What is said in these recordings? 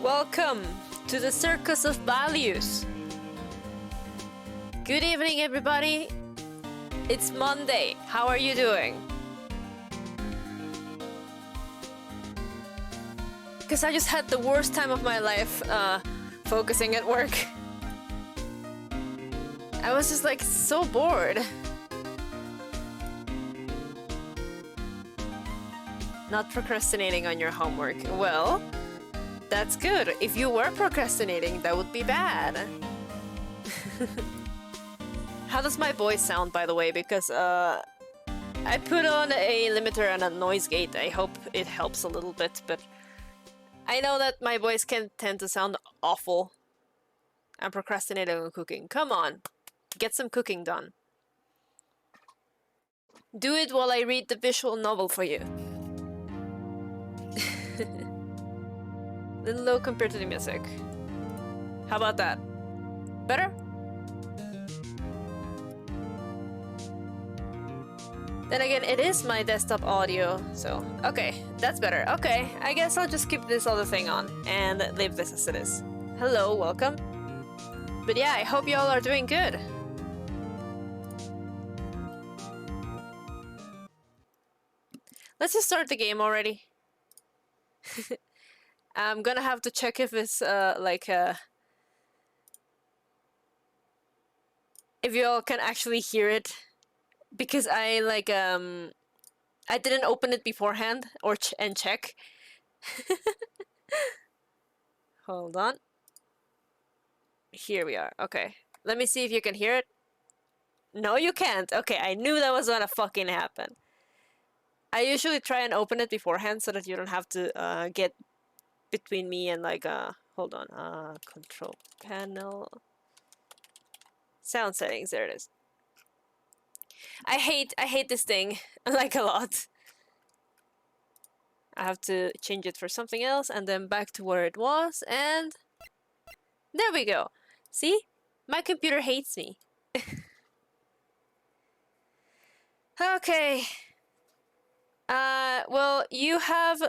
Welcome to the Circus of Values. Good evening, everybody. It's Monday. How are you doing? Because I just had the worst time of my life focusing at work. I was just like so bored. Not procrastinating on your homework. Well, that's good. If you were procrastinating, that would be bad. How does my voice sound, by the way? Because I put on a limiter and a noise gate. I hope it helps a little bit, but I know that my voice can tend to sound awful. I'm procrastinating on cooking. Come on, get some cooking done. Do it while I read the visual novel for you. Little low compared to the music. How about that? Better? Then again, it is my desktop audio, so okay, that's better. Okay, I guess I'll just keep this other thing on and leave this as it is. Hello, welcome. But yeah, I hope you all are doing good. Let's just start the game already. I'm gonna have to check if it's if you all can actually hear it, because I I didn't open it beforehand or and check. Hold on. Here we are. Okay, let me see if you can hear it. No, you can't. Okay, I knew that was gonna fucking happen. I usually try and open it beforehand so that you don't have to get between me and hold on, control panel, sound settings, there it is. I hate this thing like a lot. I have to change it for something else and then back to where it was, and there we go. See, my computer hates me. Okay. Well, you have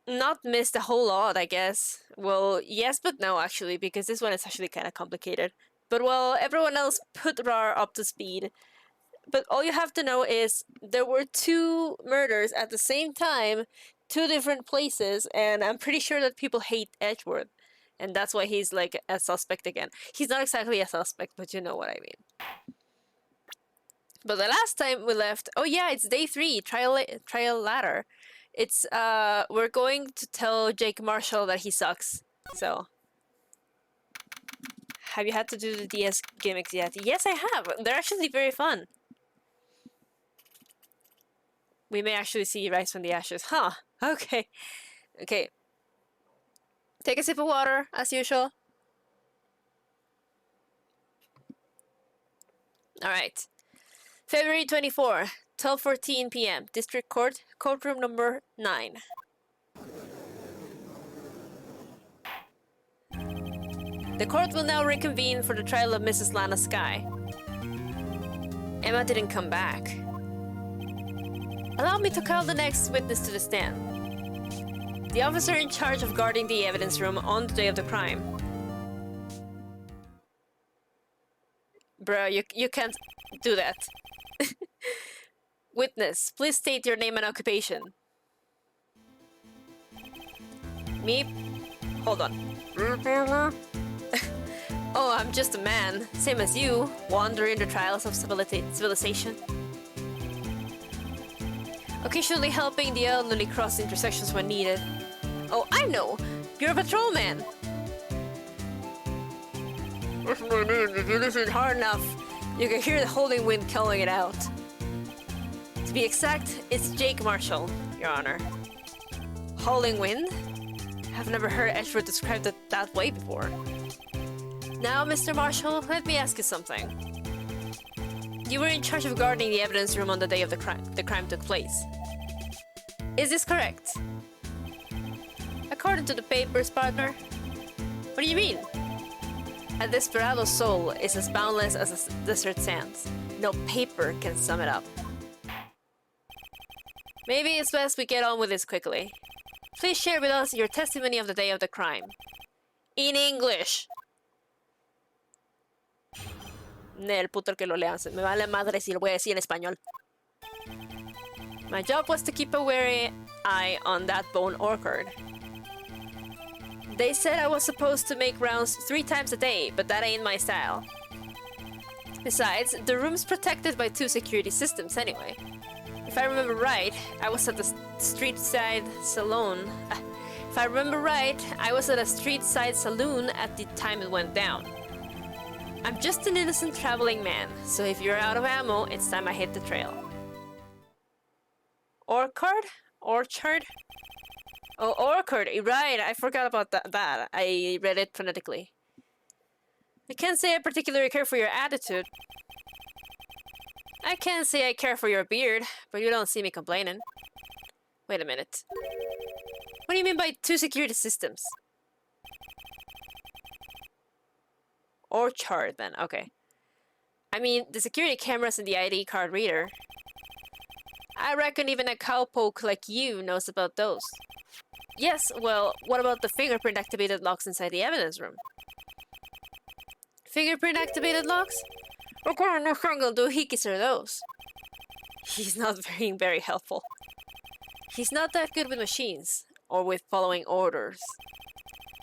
not missed a whole lot, I guess. Well, yes, but no, actually, because this one is actually kind of complicated. But well, everyone else put RAR up to speed. But all you have to know is there were 2 murders at the same time, 2 different places, and I'm pretty sure that people hate Edgeworth. And that's why he's like a suspect again. He's not exactly a suspect, but you know what I mean. But the last time we left, oh yeah, it's day 3, trial ladder. It's we're going to tell Jake Marshall that he sucks. So, have you had to do the DS gimmicks yet? Yes, I have. They're actually very fun. We may actually see Rise from the Ashes. Huh. Okay. Okay. Take a sip of water, as usual. Alright. February 24, 12:14 p.m. District Court, courtroom number 9. The court will now reconvene for the trial of Mrs. Lana Skye. Emma didn't come back. Allow me to call the next witness to the stand. The officer in charge of guarding the evidence room on the day of the crime. Bro, you can't do that. Witness, please state your name and occupation. Me? Hold on. Oh, I'm just a man, same as you, wandering the trials of civilization. Occasionally helping the elderly cross intersections when needed. Oh, I know! You're a patrolman! If you listen hard enough, you can hear the holding wind calling it out. To be exact, it's Jake Marshall, Your Honor. Howling wind? I've never heard Edgeworth described it that way before. Now, Mr. Marshall, let me ask you something. You were in charge of guarding the evidence room on the day of the crime took place. Is this correct? According to the papers, partner. What do you mean? A desperado soul is as boundless as the desert sands. No paper can sum it up. Maybe it's best we get on with this quickly. Please share with us your testimony of the day of the crime. In English. El puto que lo lean. Me vale madre si lo voy a decir en español. My job was to keep a wary eye on that bone orchard. They said I was supposed to make rounds 3 times a day, but that ain't my style. Besides, the room's protected by 2 security systems anyway. If I remember right, I was at the street side saloon. If I remember right, I was at a street side saloon at the time it went down. I'm just an innocent traveling man, so if you're out of ammo, it's time I hit the trail. Orchard? Orchard? Oh, orchard, right, I forgot about that. I read it phonetically. I can't say I particularly care for your attitude. I can't say I care for your beard, but you don't see me complaining. Wait a minute. What do you mean by 2 security systems? Orchard, then, okay. I mean, the security cameras and the ID card reader. I reckon even a cowpoke like you knows about those. Yes, well, what about the fingerprint activated locks inside the evidence room? Fingerprint activated locks? What kind of jungle doohickeys are those? He's not being very helpful. He's not that good with machines, or with following orders.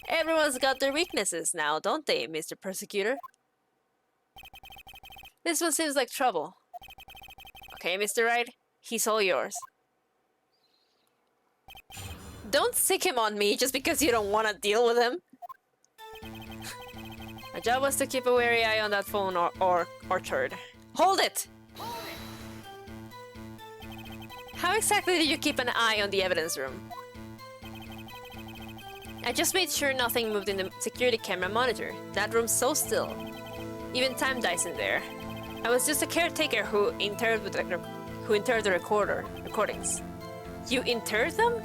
Everyone's got their weaknesses now, don't they, Mr. Persecutor? This one seems like trouble. Okay, Mr. Wright, he's all yours. Don't sick him on me just because you don't want to deal with him. My job was to keep a wary eye on that phone or orchard. Hold it! How exactly did you keep an eye on the evidence room? I just made sure nothing moved in the security camera monitor. That room's so still. Even time dies in there. I was just a caretaker who interred the recordings. You interred them?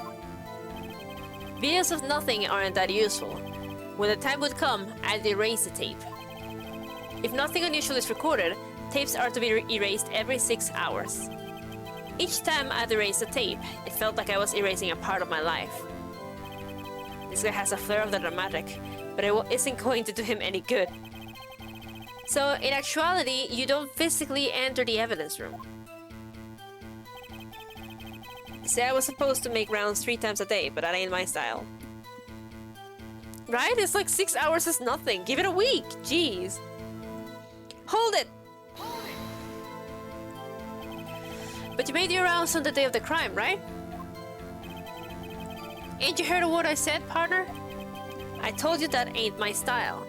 Videos of nothing aren't that useful. When the time would come, I'd erase the tape. If nothing unusual is recorded, tapes are to be erased every 6 hours. Each time I'd erase the tape, it felt like I was erasing a part of my life. This guy has a flair of the dramatic, but it isn't going to do him any good. So, in actuality, you don't physically enter the evidence room. You say I was supposed to make rounds 3 times a day, but that ain't my style. Right? It's like 6 hours is nothing. Give it a week. Jeez. Hold it! But you made your rounds on the day of the crime, right? Ain't you heard of what I said, partner? I told you that ain't my style.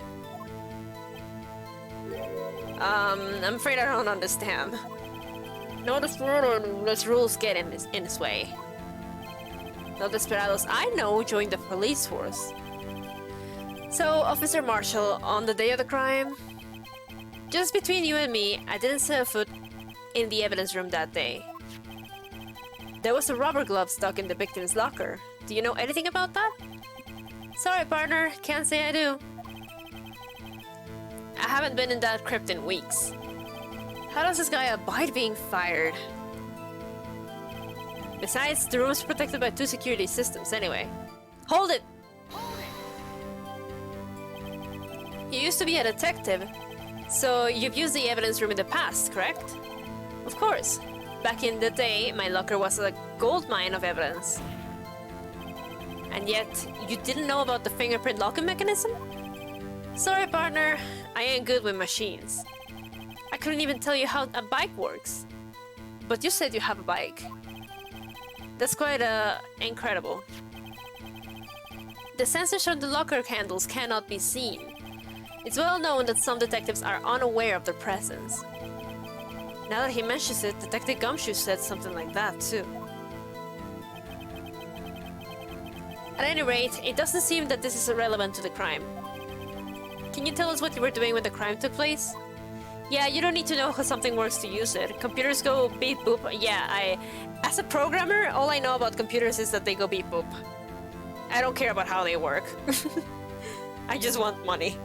I'm afraid I don't understand. No desperados rules get in his way. No desperados I know joined the police force. So, Officer Marshall, on the day of the crime, just between you and me, I didn't set a foot in the evidence room that day. There was a rubber glove stuck in the victim's locker. Do you know anything about that? Sorry, partner, can't say I do. I haven't been in that crypt in weeks. How does this guy abide being fired? Besides, the room's protected by 2 security systems anyway. Hold it! You used to be a detective, so you've used the evidence room in the past, correct? Of course. Back in the day, my locker was a gold mine of evidence. And yet, you didn't know about the fingerprint locking mechanism? Sorry, partner, I ain't good with machines. I couldn't even tell you how a bike works. But you said you have a bike. That's quite incredible. The sensors on the locker handles cannot be seen. It's well known that some detectives are unaware of their presence. Now that he mentions it, Detective Gumshoe said something like that too. At any rate, it doesn't seem that this is irrelevant to the crime. Can you tell us what you were doing when the crime took place? Yeah, you don't need to know how something works to use it. Computers go beep boop. Yeah, as a programmer, all I know about computers is that they go beep boop. I don't care about how they work. I just want money.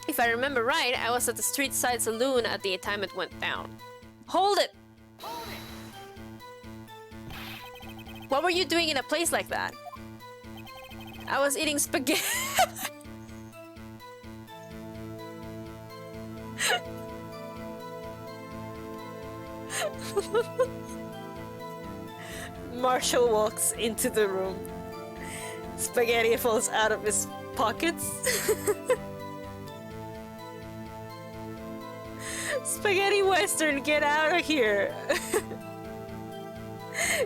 If I remember right, I was at the street side saloon at the time it went down. Hold it! What were you doing in a place like that? I was eating spaghetti. Marshall walks into the room. Spaghetti falls out of his pockets. Spaghetti Western, get out of here.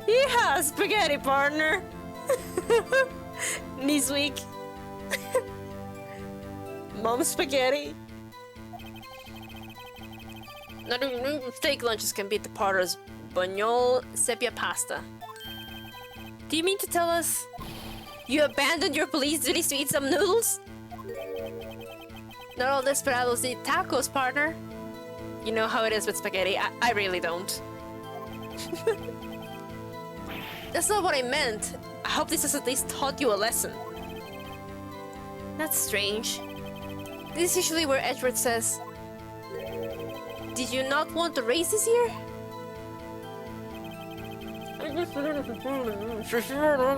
Yeah, spaghetti partner. Knees weak. Mom spaghetti. Not even steak lunches can beat the Potter's Buñol sepia pasta. Do you mean to tell us you abandoned your police duties to eat some noodles? Not all desperados eat tacos, partner. You know how it is with spaghetti. I really don't. That's not what I meant. I hope this has at least taught you a lesson. That's strange. This is usually where Edward says, "Did you not want to race this year?"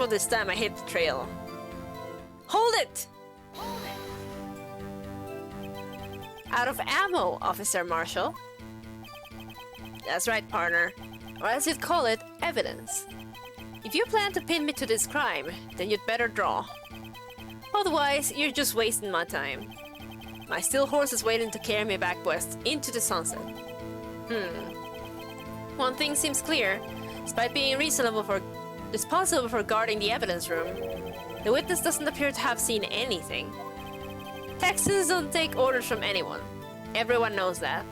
This time I hit the trail. Hold it! Out of ammo, Officer Marshall. That's right, partner. Or as you'd call it, evidence. If you plan to pin me to this crime, then you'd better draw. Otherwise, you're just wasting my time. My steel horse is waiting to carry me back west into the sunset. One thing seems clear. Despite being responsible for guarding the evidence room, the witness doesn't appear to have seen anything. Texans don't take orders from anyone. Everyone knows that.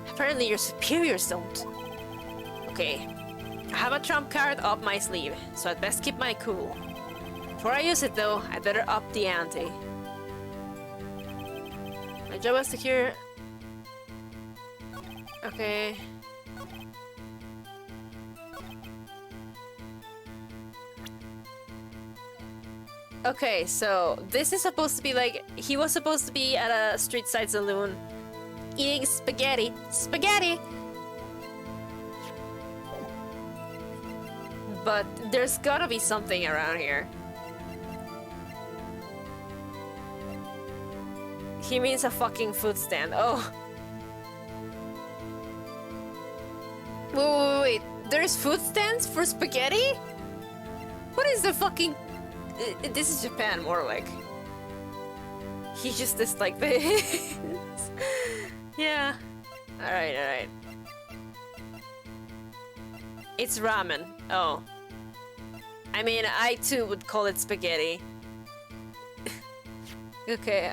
Apparently your superiors don't. Okay, I have a trump card up my sleeve, so I'd best keep my cool. Before I use it though, I'd better up the ante. My job is to cure... Okay... Okay, so this is supposed to be like, he was supposed to be at a street side saloon eating spaghetti. Spaghetti! But there's gotta be something around here. He means a fucking food stand. Oh. Wait. There's food stands for spaghetti? What is the fucking... This is Japan, more like. He just is like this. Yeah. Alright. It's ramen. Oh. I mean, I too would call it spaghetti. Okay,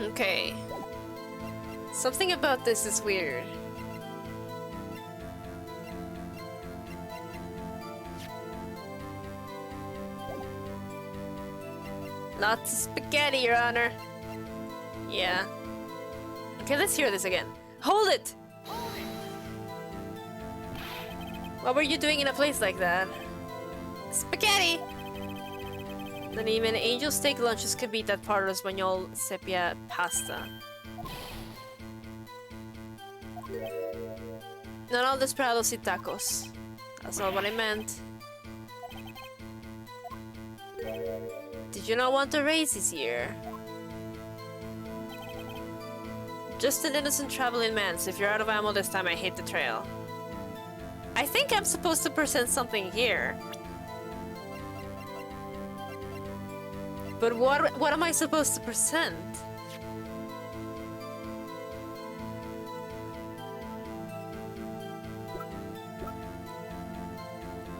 Okay. Something about this is weird. Lots of spaghetti, Your Honor. Yeah. Okay, let's hear this again. Hold it! What were you doing in a place like that? Spaghetti! Then even angel steak lunches could beat that Parlo's Buñol sepia pasta. Not all desperados eat tacos. That's not what I meant. Did you not want to race this year? Just an innocent traveling man, so if you're out of ammo this time I hit the trail. I think I'm supposed to present something here. But what am I supposed to present?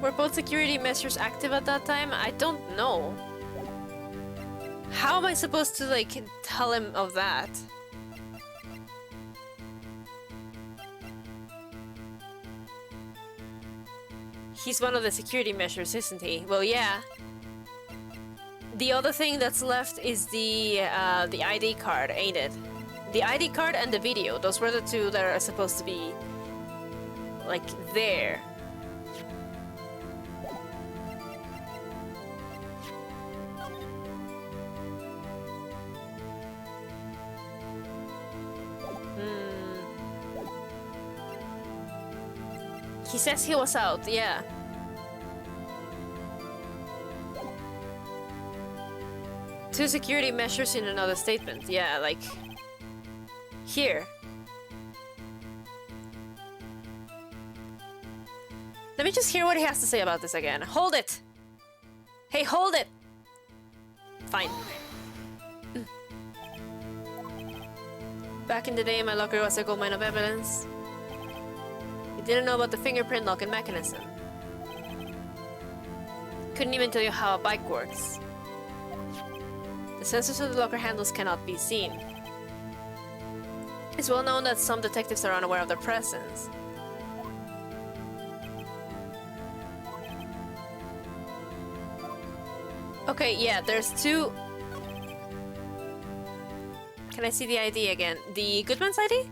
Were both security measures active at that time? I don't know. How am I supposed to, like, tell him of that? He's one of the security measures, isn't he? Well, yeah. The other thing that's left is the ID card, ain't it? The ID card and the video. Those were the two that are supposed to be, like, there. He says he was out, yeah. Two security measures in another statement, yeah, like... Here. Let me just hear what he has to say about this again. Hold it! Hey, hold it! Fine. Back in the day, my locker was a gold mine of evidence. You didn't know about the fingerprint locking mechanism. Couldn't even tell you how a bike works. The sensors of the locker handles cannot be seen. It's well known that some detectives are unaware of their presence. Okay, yeah, there's two... Can I see the ID again? The Goodman's ID?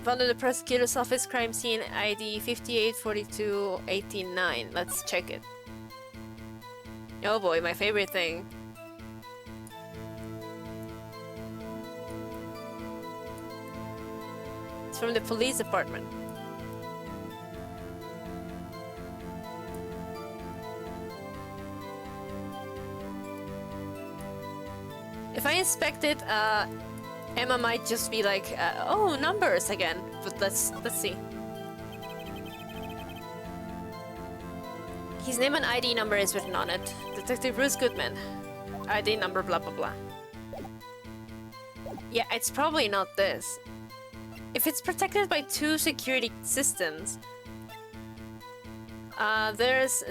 Found in the prosecutor's office, crime scene ID 584289. Let's check it. Oh boy, my favorite thing. It's from the police department. If I inspect it, Emma might just be like, oh, numbers again. But let's see. His name and ID number is written on it. Detective Bruce Goodman. ID number blah blah blah. Yeah, it's probably not this. If it's protected by two security systems, there's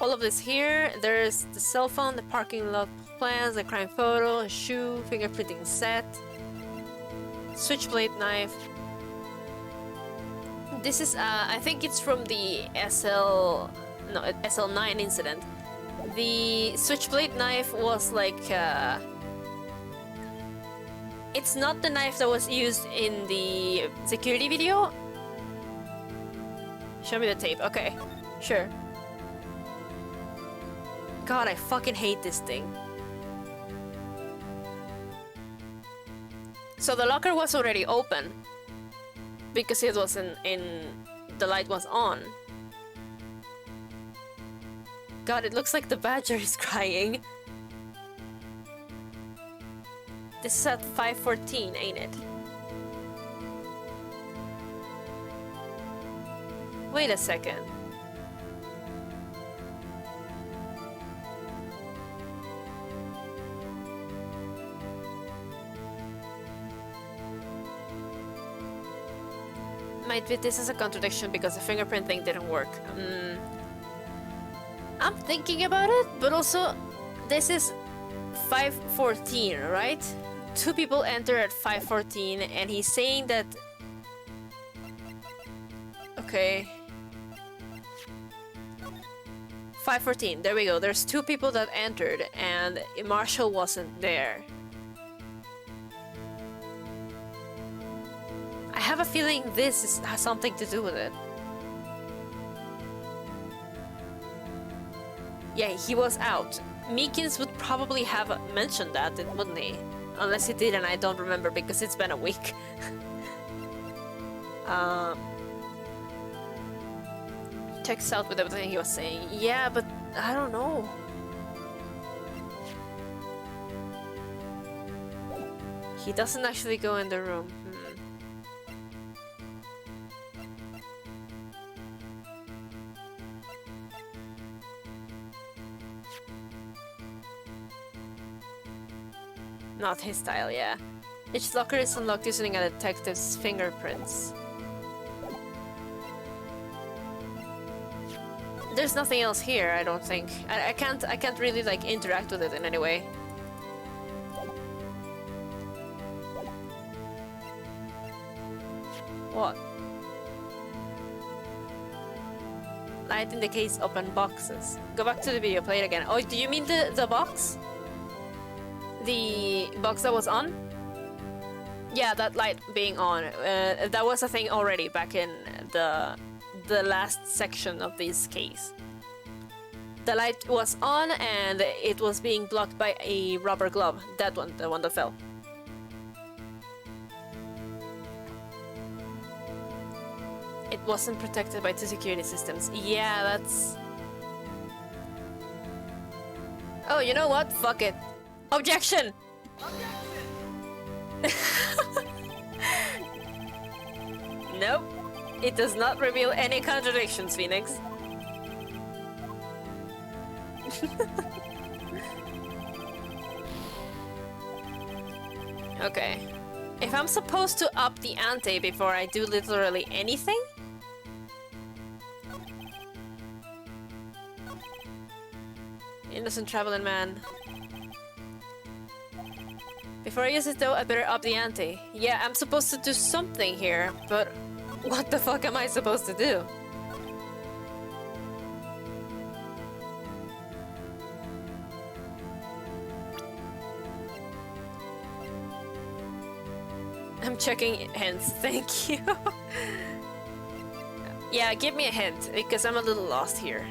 all of this here. There's the cell phone, the parking lot plans, the crime photo, a shoe, fingerprinting set, switchblade knife. This is, I think it's from the SL9 incident. The switchblade knife was like, it's not the knife that was used in the security video. Show me the tape. Okay, sure. God, I fucking hate this thing. So the locker was already open because it wasn't in... the light was on. God, it looks like the badger is crying. This is at 5:14, ain't it? Wait a second. Might be this is a contradiction because the fingerprint thing didn't work. I'm thinking about it, but also this is 5:14, right? Two people enter at 5:14 and he's saying that... Okay. 5:14, there we go. There's two people that entered and Marshall wasn't there. I have a feeling this has something to do with it. Yeah, he was out. Meekins would probably have mentioned that, wouldn't he? Unless he did and I don't remember because it's been a week. Checks out with everything he was saying. Yeah, but I don't know. He doesn't actually go in the room. Not his style, yeah. Each locker is unlocked using a detective's fingerprints. There's nothing else here, I don't think. I can't really like interact with it in any way. What? Light indicates open boxes. Go back to the video, play it again. Oh, do you mean the box? The box that was on? Yeah, that light being on. That was a thing already back in the last section of this case. The light was on and it was being blocked by a rubber glove. That one, the one that fell. wasn't protected by two security systems. Yeah, that's... Oh, you know what? Fuck it. Objection! Nope. It does not reveal any contradictions, Phoenix. Okay. If I'm supposed to up the ante before I do literally anything? Innocent traveling man. Before I use it though, I better up the ante. Yeah, I'm supposed to do something here, but what the fuck am I supposed to do? I'm checking hints, thank you. Yeah, give me a hint, because I'm a little lost here.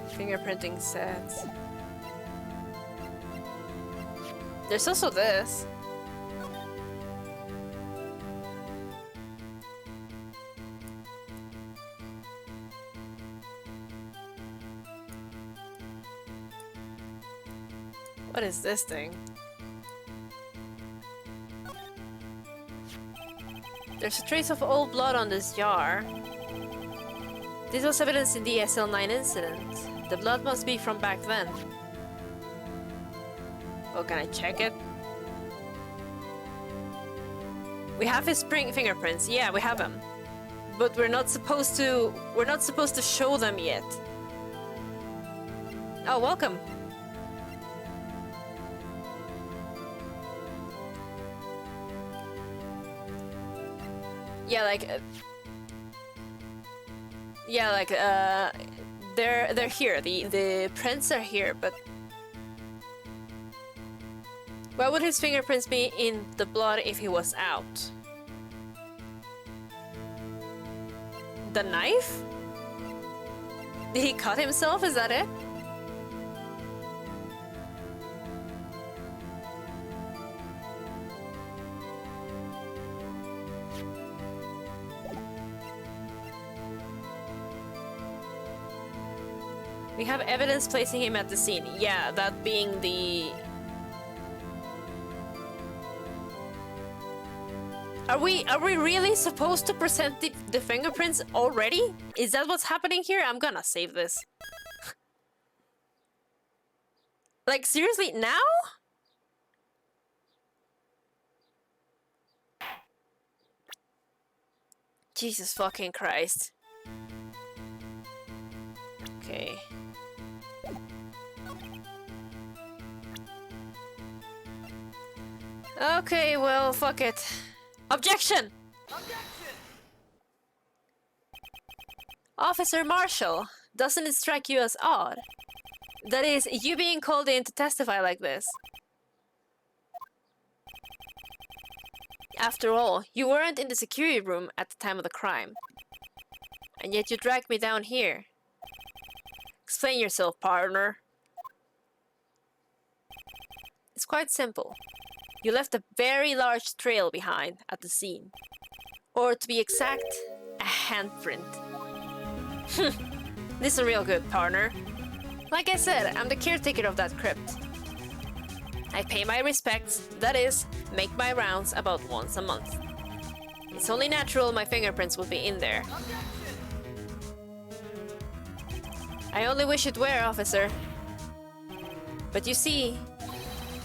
Fingerprinting sets. There's also this. What is this thing? There's a trace of old blood on this jar. This was evidence in the SL9 incident. The blood must be from back then. Oh, can I check it? We have his fingerprints. Yeah, we have them. But we're not supposed to show them yet. Oh, welcome. They're here. The prints are here, but why would his fingerprints be in the blood if he was out? The knife? Did he cut himself? Is that it? We have evidence placing him at the scene. Yeah, that being the... Are we really supposed to present the fingerprints already? Is that what's happening here? I'm gonna save this. Like, seriously, now? Jesus fucking Christ. Okay. Okay, well, fuck it. Objection! Objection! Officer Marshall, doesn't it strike you as odd? That is, you being called in to testify like this. After all, you weren't in the security room at the time of the crime. And yet you dragged me down here. Explain yourself, partner. It's quite simple. You left a very large trail behind at the scene. Or to be exact, a handprint. This is real good, partner. Like I said, I'm the caretaker of that crypt. I pay my respects, that is, make my rounds about once a month. It's only natural my fingerprints would be in there. I only wish it were, officer. But you see,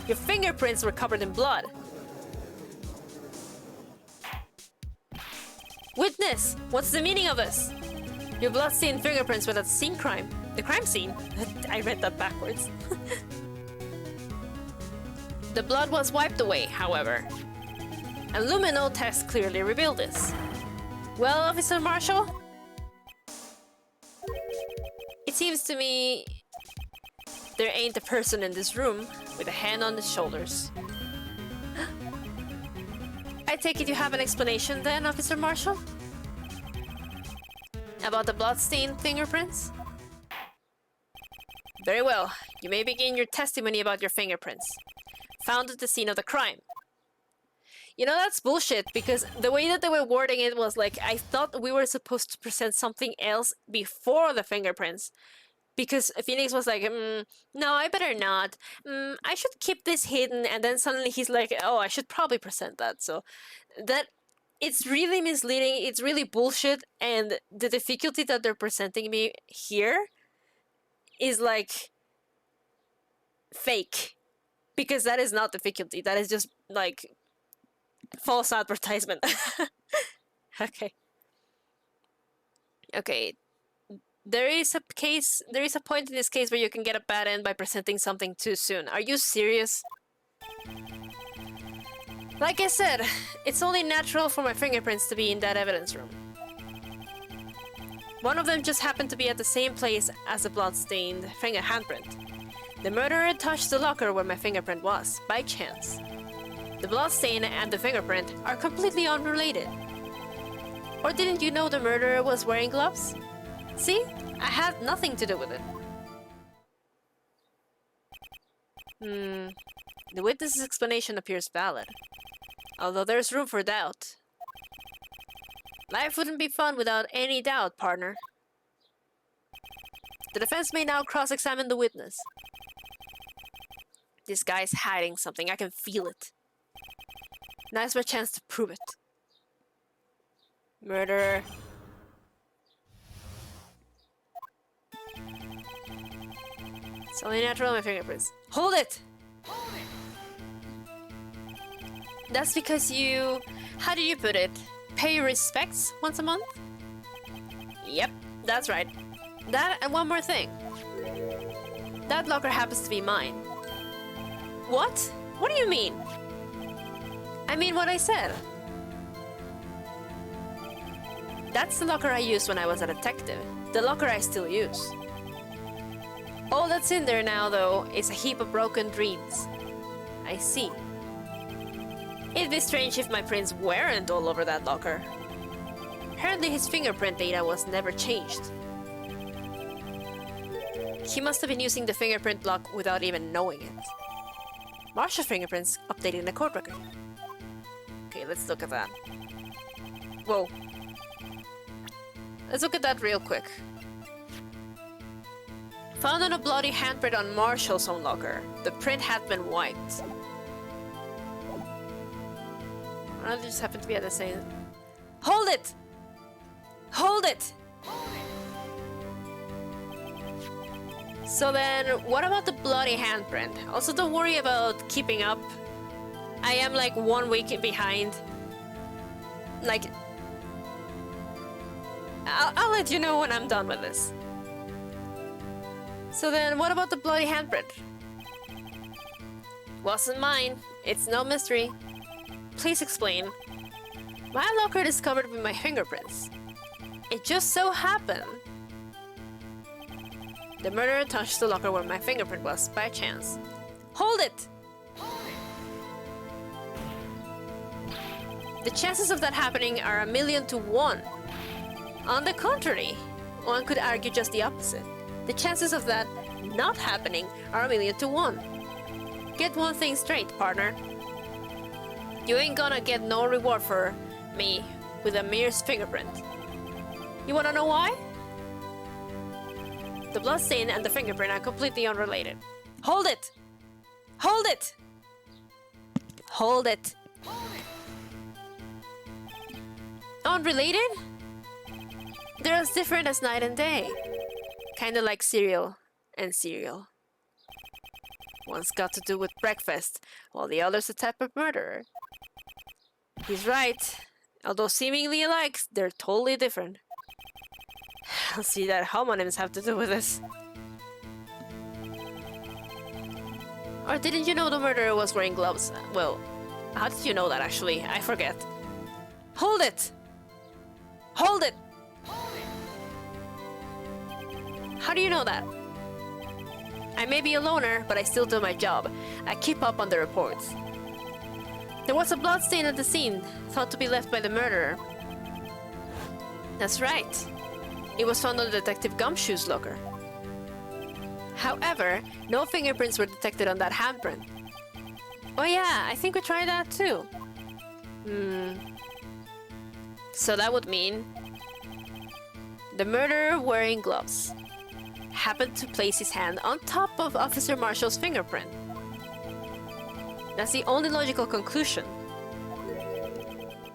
your fingerprints were covered in blood. Witness! What's the meaning of this? Your blood-stained fingerprints were at the scene crime. The crime scene? I read that backwards. The blood was wiped away, however. A lumino test clearly revealed this. Well, Officer Marshall? It seems to me there ain't a person in this room with a hand on his shoulders. I take it you have an explanation then, Officer Marshall? About the blood-stained fingerprints? Very well. You may begin your testimony about your fingerprints. Found at the scene of the crime. You know, that's bullshit, because the way that they were wording it was like, I thought we were supposed to present something else before the fingerprints. Because Phoenix was like, no, I better not. I should keep this hidden. And then suddenly he's like, oh, I should probably present that. So that it's really misleading. It's really bullshit. And the difficulty that they're presenting me here is like fake. Because that is not difficulty. That is just like false advertisement. Okay. Okay. There is a point in this case where you can get a bad end by presenting something too soon. Are you serious? Like I said, it's only natural for my fingerprints to be in that evidence room. One of them just happened to be at the same place as the bloodstained finger handprint. The murderer touched the locker where my fingerprint was, by chance. The bloodstain and the fingerprint are completely unrelated. Or didn't you know the murderer was wearing gloves? See? I had nothing to do with it. The witness's explanation appears valid, although there's room for doubt. Life wouldn't be fun without any doubt, partner. The defense may now cross-examine the witness. This guy's hiding something, I can feel it. Now's my chance to prove it. Murderer. It's only natural on my fingerprints. Hold it! That's because you... How do you put it? Pay your respects once a month? Yep, that's right. That and one more thing. That locker happens to be mine. What? What do you mean? I mean what I said. That's the locker I used when I was a detective. The locker I still use. All that's in there now, though, is a heap of broken dreams. I see. It'd be strange if my prints weren't all over that locker. Apparently his fingerprint data was never changed. He must have been using the fingerprint block without even knowing it. Marshall's fingerprints updated in the court record. Okay, let's look at that. Whoa. Let's look at that real quick. Found on a bloody handprint on Marshall's own locker. The print had been wiped. Or they just happened to be at the same... Hold it! Hold it! So then, what about the bloody handprint? Also, don't worry about keeping up. I am like 1 week behind. Like... I'll let you know when I'm done with this. So then, what about the bloody handprint? Wasn't mine. It's no mystery. Please explain. My locker discovered with my fingerprints. It just so happened. The murderer touched the locker where my fingerprint was, by chance. Hold it! The chances of that happening are 1,000,000 to 1. On the contrary, one could argue just the opposite. The chances of that not happening are 1,000,000 to 1. Get one thing straight, partner. You ain't gonna get no reward for me with a mere fingerprint. You wanna know why? The bloodstain and the fingerprint are completely unrelated. Hold it! Hold it! Hold it! Unrelated? They're as different as night and day. Kinda like cereal and cereal. One's got to do with breakfast, while the other's a type of murderer. He's right. Although seemingly alike, they're totally different. I'll see that homonyms have to do with this. Or didn't you know the murderer was wearing gloves? Well, how did you know that actually? I forget. Hold it! Hold it! How do you know that? I may be a loner, but I still do my job. I keep up on the reports. There was a bloodstain at the scene, thought to be left by the murderer. That's right. It was found on Detective Gumshoe's locker. However, no fingerprints were detected on that handprint. Oh yeah, I think we tried that too. So that would mean the murderer wearing gloves happened to place his hand on top of Officer Marshall's fingerprint. That's the only logical conclusion.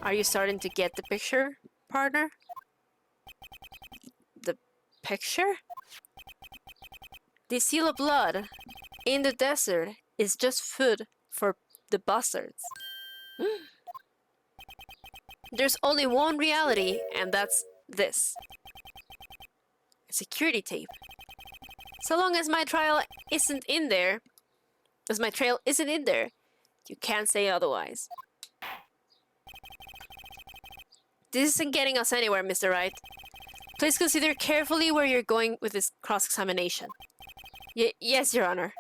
Are you starting to get the picture, partner? The picture? The seal of blood in the desert is just food for the bastards. There's only one reality, and that's this. Security tape. So long as my trail isn't in there, you can't say otherwise. This isn't getting us anywhere, Mr. Wright. Please consider carefully where you're going with this cross-examination. Yes, Your Honor.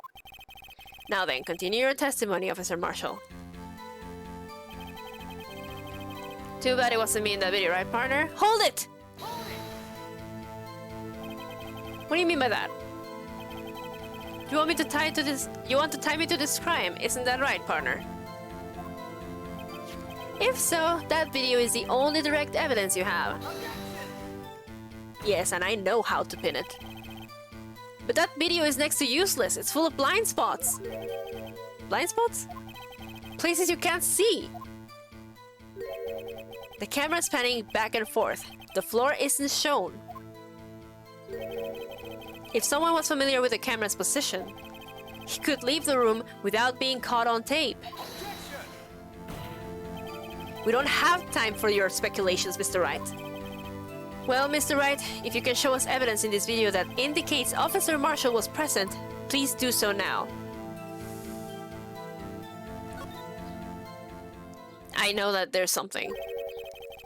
Now then, continue your testimony, Officer Marshall. Too bad it wasn't me in that video, right, partner? Hold it! What do you mean by that? You want me to tie to this? You want to tie me to this crime? Isn't that right, partner? If so, that video is the only direct evidence you have. Yes, and I know how to pin it. But that video is next to useless. It's full of blind spots. Blind spots? Places you can't see. The camera's panning back and forth. The floor isn't shown. If someone was familiar with the camera's position, he could leave the room without being caught on tape. We don't have time for your speculations, Mr. Wright. Well, Mr. Wright, if you can show us evidence in this video that indicates Officer Marshall was present, please do so now. I know that there's something.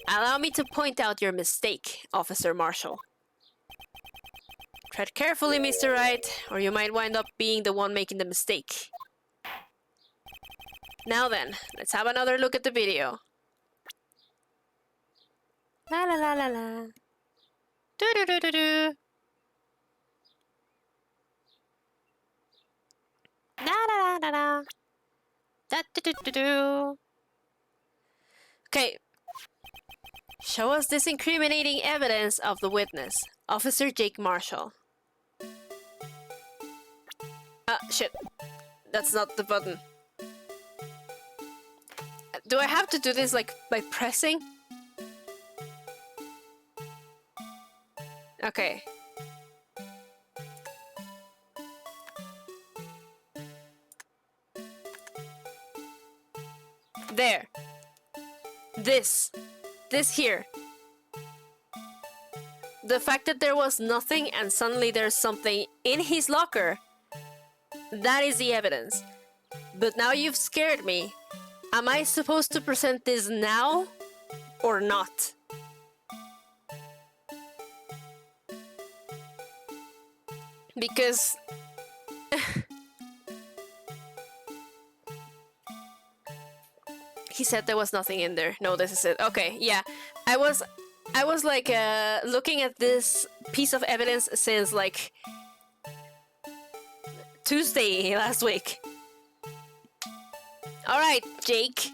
Allow me to point out your mistake, Officer Marshall. Tread carefully, Mr. Wright, or you might wind up being the one making the mistake. Now then, let's have another look at the video. La la la la la. Do do do do do. La la la la la. Da do do do do. Okay. Show us this incriminating evidence of the witness, Officer Jake Marshall. Shit. That's not the button. Do I have to do this, like, by pressing? Okay. There. This here. The fact that there was nothing and suddenly there's something in his locker, that is the evidence. But now you've scared me. Am I supposed to present this now or not? Because he said there was nothing in there. No, this is it. Okay, yeah. I was like looking at this piece of evidence since like Tuesday last week. All right, Jake.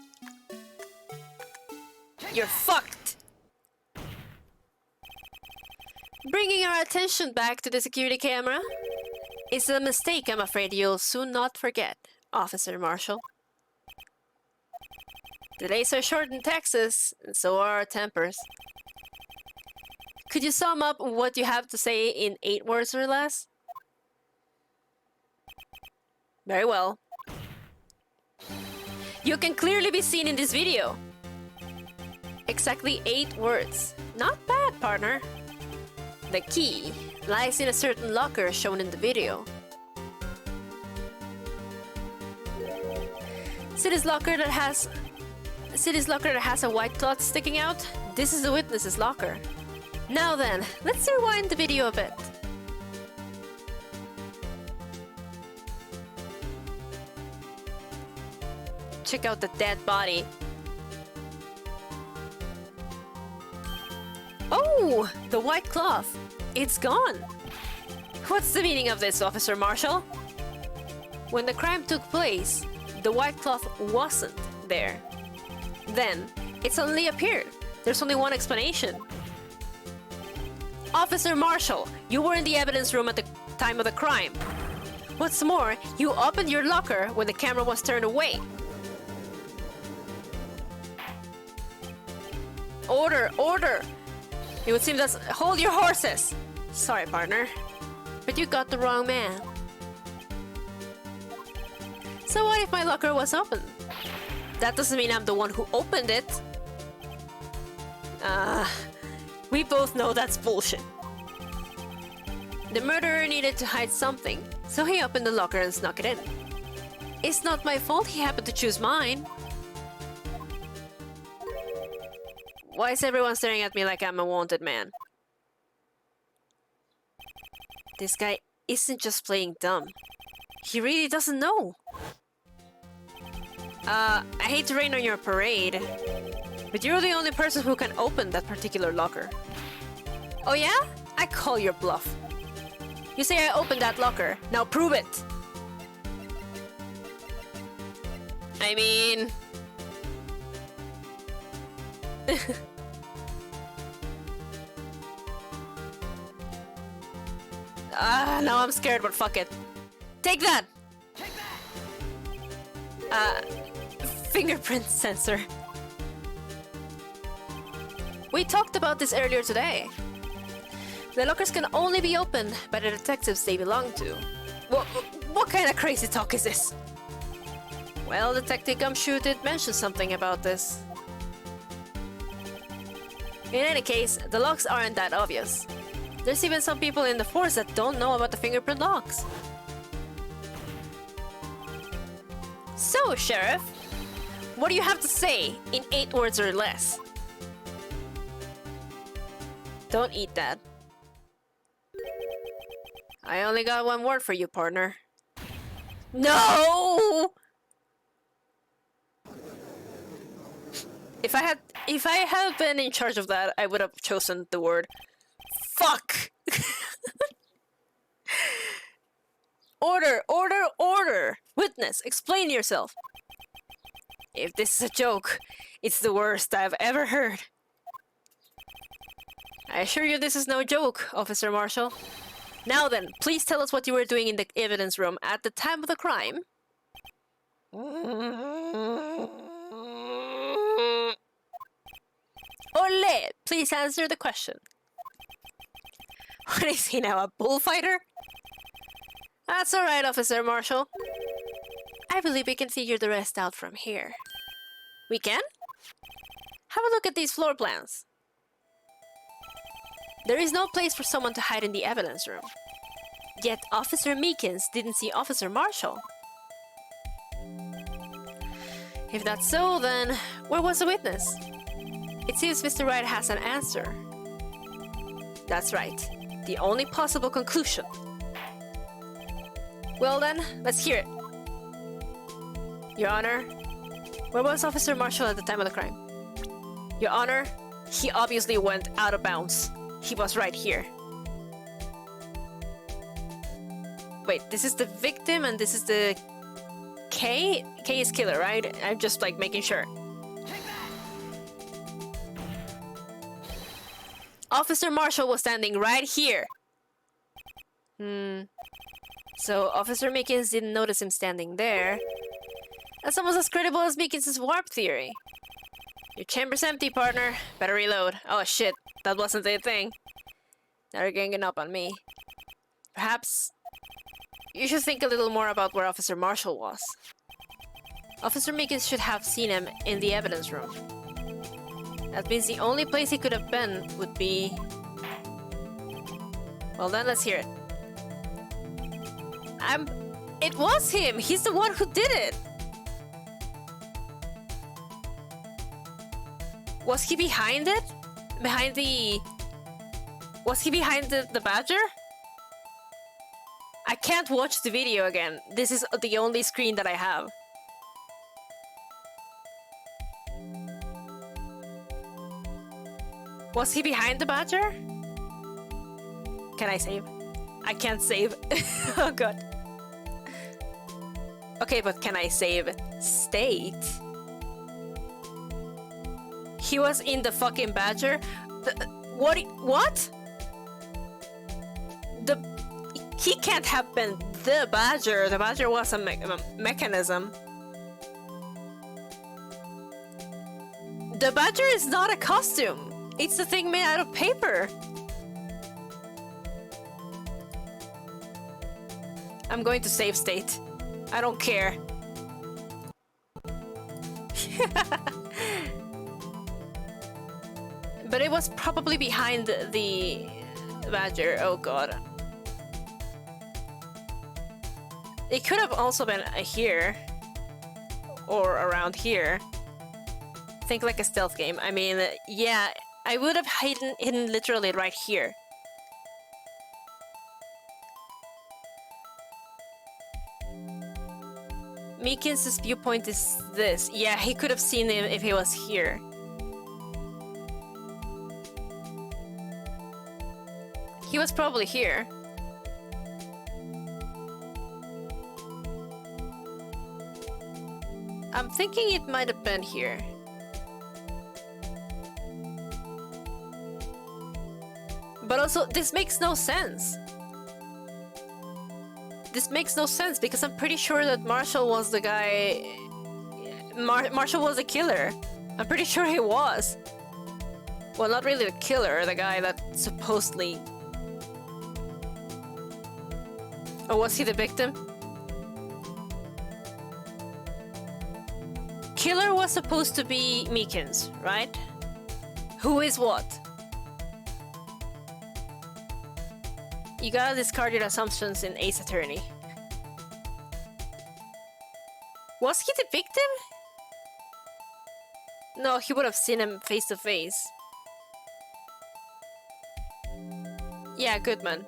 You're fucked. Bringing our attention back to the security camera is a mistake I'm afraid you'll soon not forget, Officer Marshall. The days are short in Texas, and so are our tempers. Could you sum up what you have to say in 8 words or less? Very well. You can clearly be seen in this video. Exactly 8 words. Not bad, partner. The key lies in a certain locker shown in the video. See this locker that has a white cloth sticking out? This is the witness's locker. Now then, let's rewind the video a bit. Check out the dead body. Oh, the white cloth. It's gone. What's the meaning of this, Officer Marshall? When the crime took place, the white cloth wasn't there. Then, it suddenly appeared. There's only one explanation. Officer Marshall, you were in the evidence room at the time of the crime. What's more, you opened your locker when the camera was turned away. Order, order! It would seem that's... Hold your horses! Sorry, partner. But you got the wrong man. So what if my locker was open? That doesn't mean I'm the one who opened it. We both know that's bullshit. The murderer needed to hide something, so he opened the locker and snuck it in. It's not my fault he happened to choose mine. Why is everyone staring at me like I'm a wanted man? This guy isn't just playing dumb. He really doesn't know. I hate to rain on your parade, but you're the only person who can open that particular locker. Oh yeah? I call your bluff. You say I opened that locker. Now prove it! I mean... now I'm scared, but fuck it. Take that! Fingerprint sensor. We talked about this earlier today. The lockers can only be opened by the detectives they belong to. What kind of crazy talk is this? Well, Detective Gumshoe did mention something about this. In any case, the locks aren't that obvious. There's even some people in the force that don't know about the fingerprint locks. So, Sheriff, what do you have to say in 8 words or less? Don't eat that. I only got 1 word for you, partner. No! If I had been in charge of that, I would have chosen the word fuck. Order, order, order! Witness, explain yourself. If this is a joke, it's the worst I've ever heard. I assure you this is no joke, Officer Marshall. Now then, please tell us what you were doing in the evidence room at the time of the crime. Ole! Please answer the question. What is he now, a bullfighter? That's alright, Officer Marshall. I believe we can figure the rest out from here. We can? Have a look at these floor plans. There is no place for someone to hide in the evidence room. Yet Officer Meekins didn't see Officer Marshall. If that's so, then where was the witness? It seems Mr. Wright has an answer. That's right. The only possible conclusion. Well then, let's hear it. Your Honor, where was Officer Marshall at the time of the crime? Your Honor, he obviously went out of bounds. He was right here. Wait, this is the victim and this is the K? K is killer, right? I'm just like making sure. Officer Marshall was standing right here. So Officer Meekins didn't notice him standing there. That's almost as credible as Meekins' warp theory. Your chamber's empty, partner. Better reload. Oh shit, that wasn't a thing. Now you're ganging up on me. Perhaps you should think a little more about where Officer Marshall was. Officer Meekins should have seen him in the evidence room. That means the only place he could have been would be... Well then, let's hear it. It was him! He's the one who did it! Was he behind it? Was he behind the badger? I can't watch the video again. This is the only screen that I have. Was he behind the badger? Can I save? I can't save. Oh god. Okay, but can I save state? He was in the fucking Badger? What? What? He can't have been the Badger. The Badger was a mechanism. The Badger is not a costume. It's a thing made out of paper. I'm going to save state. I don't care. But it was probably behind the Badger. Oh god. It could have also been here. Or around here. Think like a stealth game. I mean, yeah, I would have hidden literally right here. Meekins' viewpoint is this. Yeah, he could have seen him if he was here. He was probably here. I'm thinking it might have been here. But also, this makes no sense. This makes no sense because I'm pretty sure that Marshall was the guy... Marshall was the killer. I'm pretty sure he was. Well, not really the killer, the guy that supposedly... Or was he the victim? Killer was supposed to be Meekins, right? Who is what? You gotta discard your assumptions in Ace Attorney. Was he the victim? No, he would have seen him face to face. Yeah, Goodman.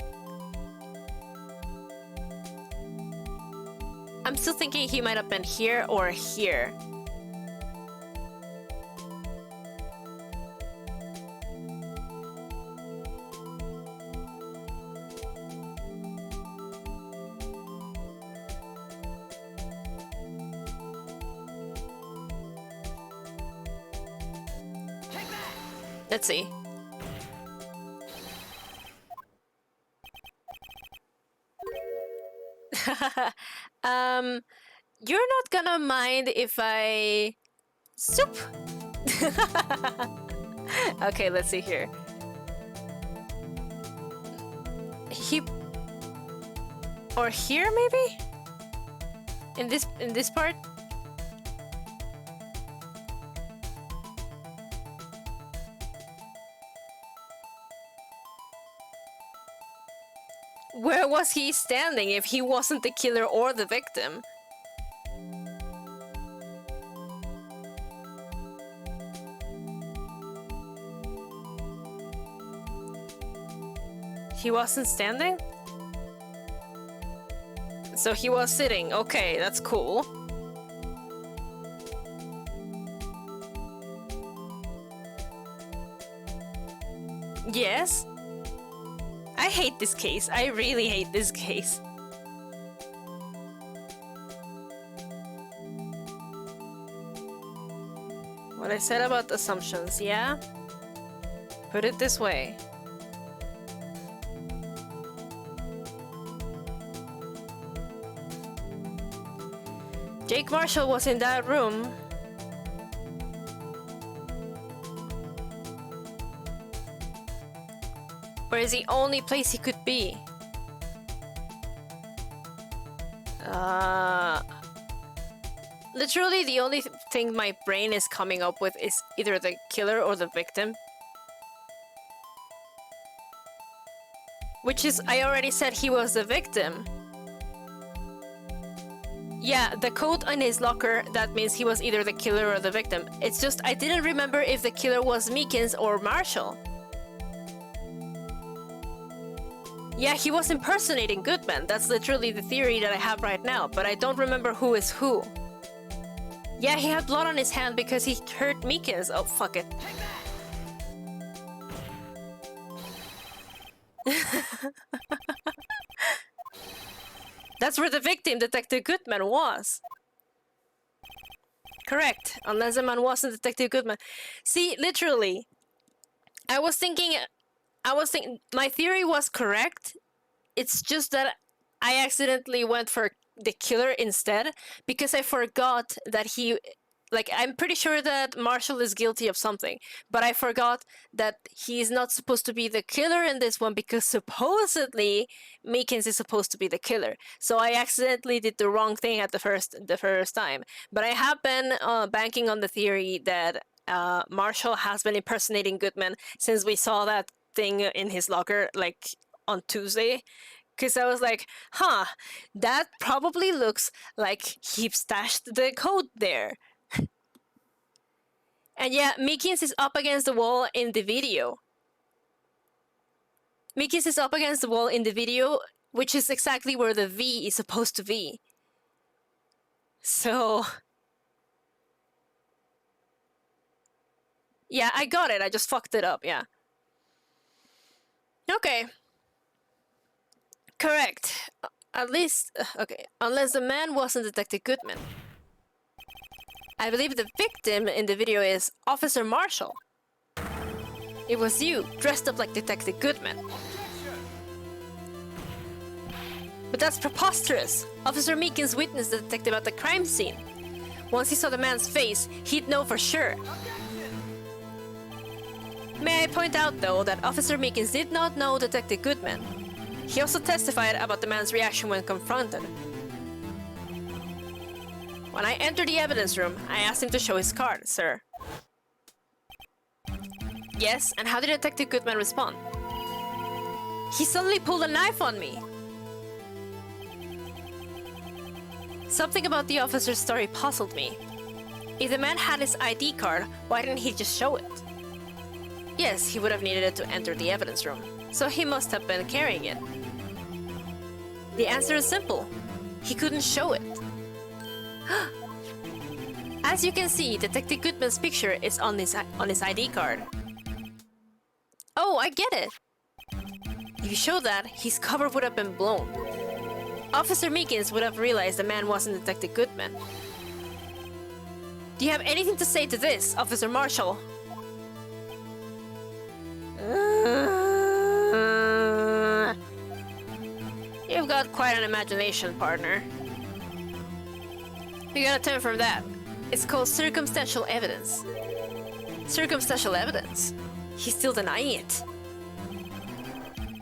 I'm still thinking he might have been here or here. Let's see. You're not gonna mind if I... Soup! Okay, let's see here. He... Or here, maybe? In this part? Where was he standing if he wasn't the killer or the victim? He wasn't standing? So he was sitting. Okay, that's cool. Yes. I hate this case. I really hate this case. What I said about assumptions, yeah? Put it this way. Jake Marshall was in that room. Where is the only place he could be? Literally the only thing my brain is coming up with is either the killer or the victim. Which is, I already said he was the victim. Yeah, the code on his locker, that means he was either the killer or the victim. It's just, I didn't remember if the killer was Meekins or Marshall. Yeah, he was impersonating Goodman. That's literally the theory that I have right now, but I don't remember who is who. Yeah, he had blood on his hand because he hurt Meekins. Oh, fuck it. That's where the victim, Detective Goodman, was. Correct. Unless the man wasn't Detective Goodman. See, literally, I was thinking, my theory was correct. It's just that I accidentally went for the killer instead because I forgot that he, like, I'm pretty sure that Marshall is guilty of something, but I forgot that he's not supposed to be the killer in this one because supposedly Meekins is supposed to be the killer. So I accidentally did the wrong thing at the first time. But I have been banking on the theory that Marshall has been impersonating Goodman since we saw that thing in his locker, like, on Tuesday. Because I was like, huh, that probably looks like he stashed the code there. And yeah, Meekins is up against the wall in the video. Meekins is up against the wall in the video, which is exactly where the V is supposed to be. So... yeah, I got it. I just fucked it up, yeah. Okay. Correct. At least... okay. Unless the man wasn't Detective Goodman. I believe the victim in the video is Officer Marshall. It was you, dressed up like Detective Goodman. But that's preposterous. Officer Meekins witnessed the detective at the crime scene. Once he saw the man's face, he'd know for sure. May I point out, though, that Officer Meekins did not know Detective Goodman. He also testified about the man's reaction when confronted. When I entered the evidence room, I asked him to show his card, sir. Yes, and how did Detective Goodman respond? He suddenly pulled a knife on me. Something about the officer's story puzzled me. If the man had his ID card, why didn't he just show it? Yes, he would have needed it to enter the evidence room, so he must have been carrying it. The answer is simple. He couldn't show it. As you can see, Detective Goodman's picture is on his ID card. Oh, I get it. If you show that, his cover would have been blown. Officer Meekins would have realized the man wasn't Detective Goodman. Do you have anything to say to this, Officer Marshall? You've got quite an imagination, partner. You got a term from that. It's called circumstantial evidence. Circumstantial evidence? He's still denying it.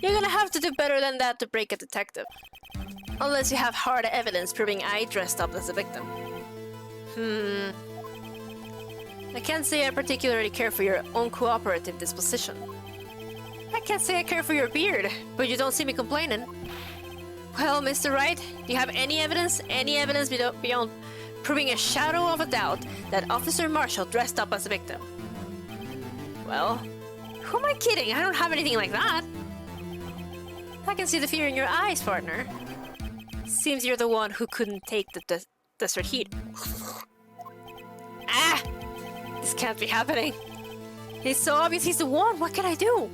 You're gonna have to do better than that to break a detective. Unless you have hard evidence proving I dressed up as a victim. I can't say I particularly care for your uncooperative disposition. I can't say I care for your beard, but you don't see me complaining. Well, Mr. Wright, do you have any evidence beyond proving a shadow of a doubt that Officer Marshall dressed up as a victim? Well, who am I kidding? I don't have anything like that. I can see the fear in your eyes, partner. Seems you're the one who couldn't take the desert heat. Ah! This can't be happening. It's so obvious he's the one. What can I do?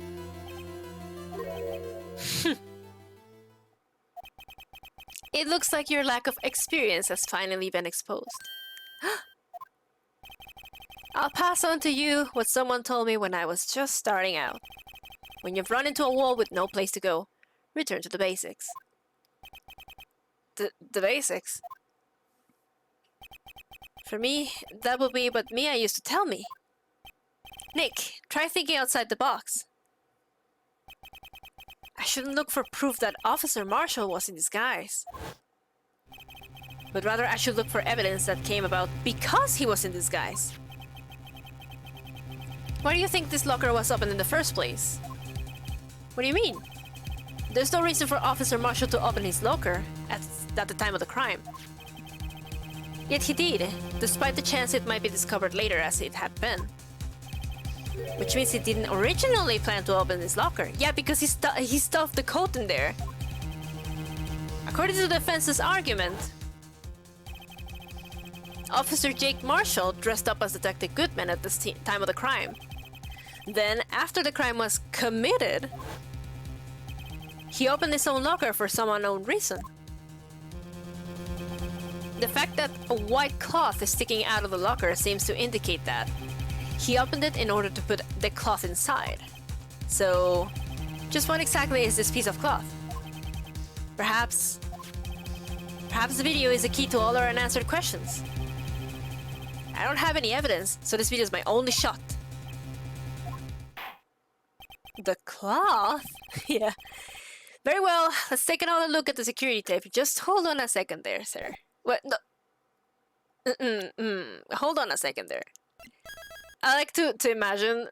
It looks like your lack of experience has finally been exposed. I'll pass on to you what someone told me when I was just starting out. When you've run into a wall with no place to go, return to the basics. The basics? For me, that would be what Mia used to tell me. Nick, try thinking outside the box. I shouldn't look for proof that Officer Marshall was in disguise. But rather I should look for evidence that came about because he was in disguise. Why do you think this locker was opened in the first place? What do you mean? There's no reason for Officer Marshall to open his locker at the time of the crime. Yet he did, despite the chance it might be discovered later as it had been. Which means he didn't originally plan to open his locker. Yeah, because he stuffed the coat in there. According to the defense's argument, Officer Jake Marshall dressed up as Detective Goodman at the time of the crime. Then, after the crime was committed, he opened his own locker for some unknown reason. The fact that a white cloth is sticking out of the locker seems to indicate that. He opened it in order to put the cloth inside. So, just what exactly is this piece of cloth? Perhaps the video is the key to all our unanswered questions. I don't have any evidence, so this video is my only shot. The cloth? Yeah. Very well, let's take another look at the security tape. Just hold on a second there, sir. What? No. Hold on a second there. I like to imagine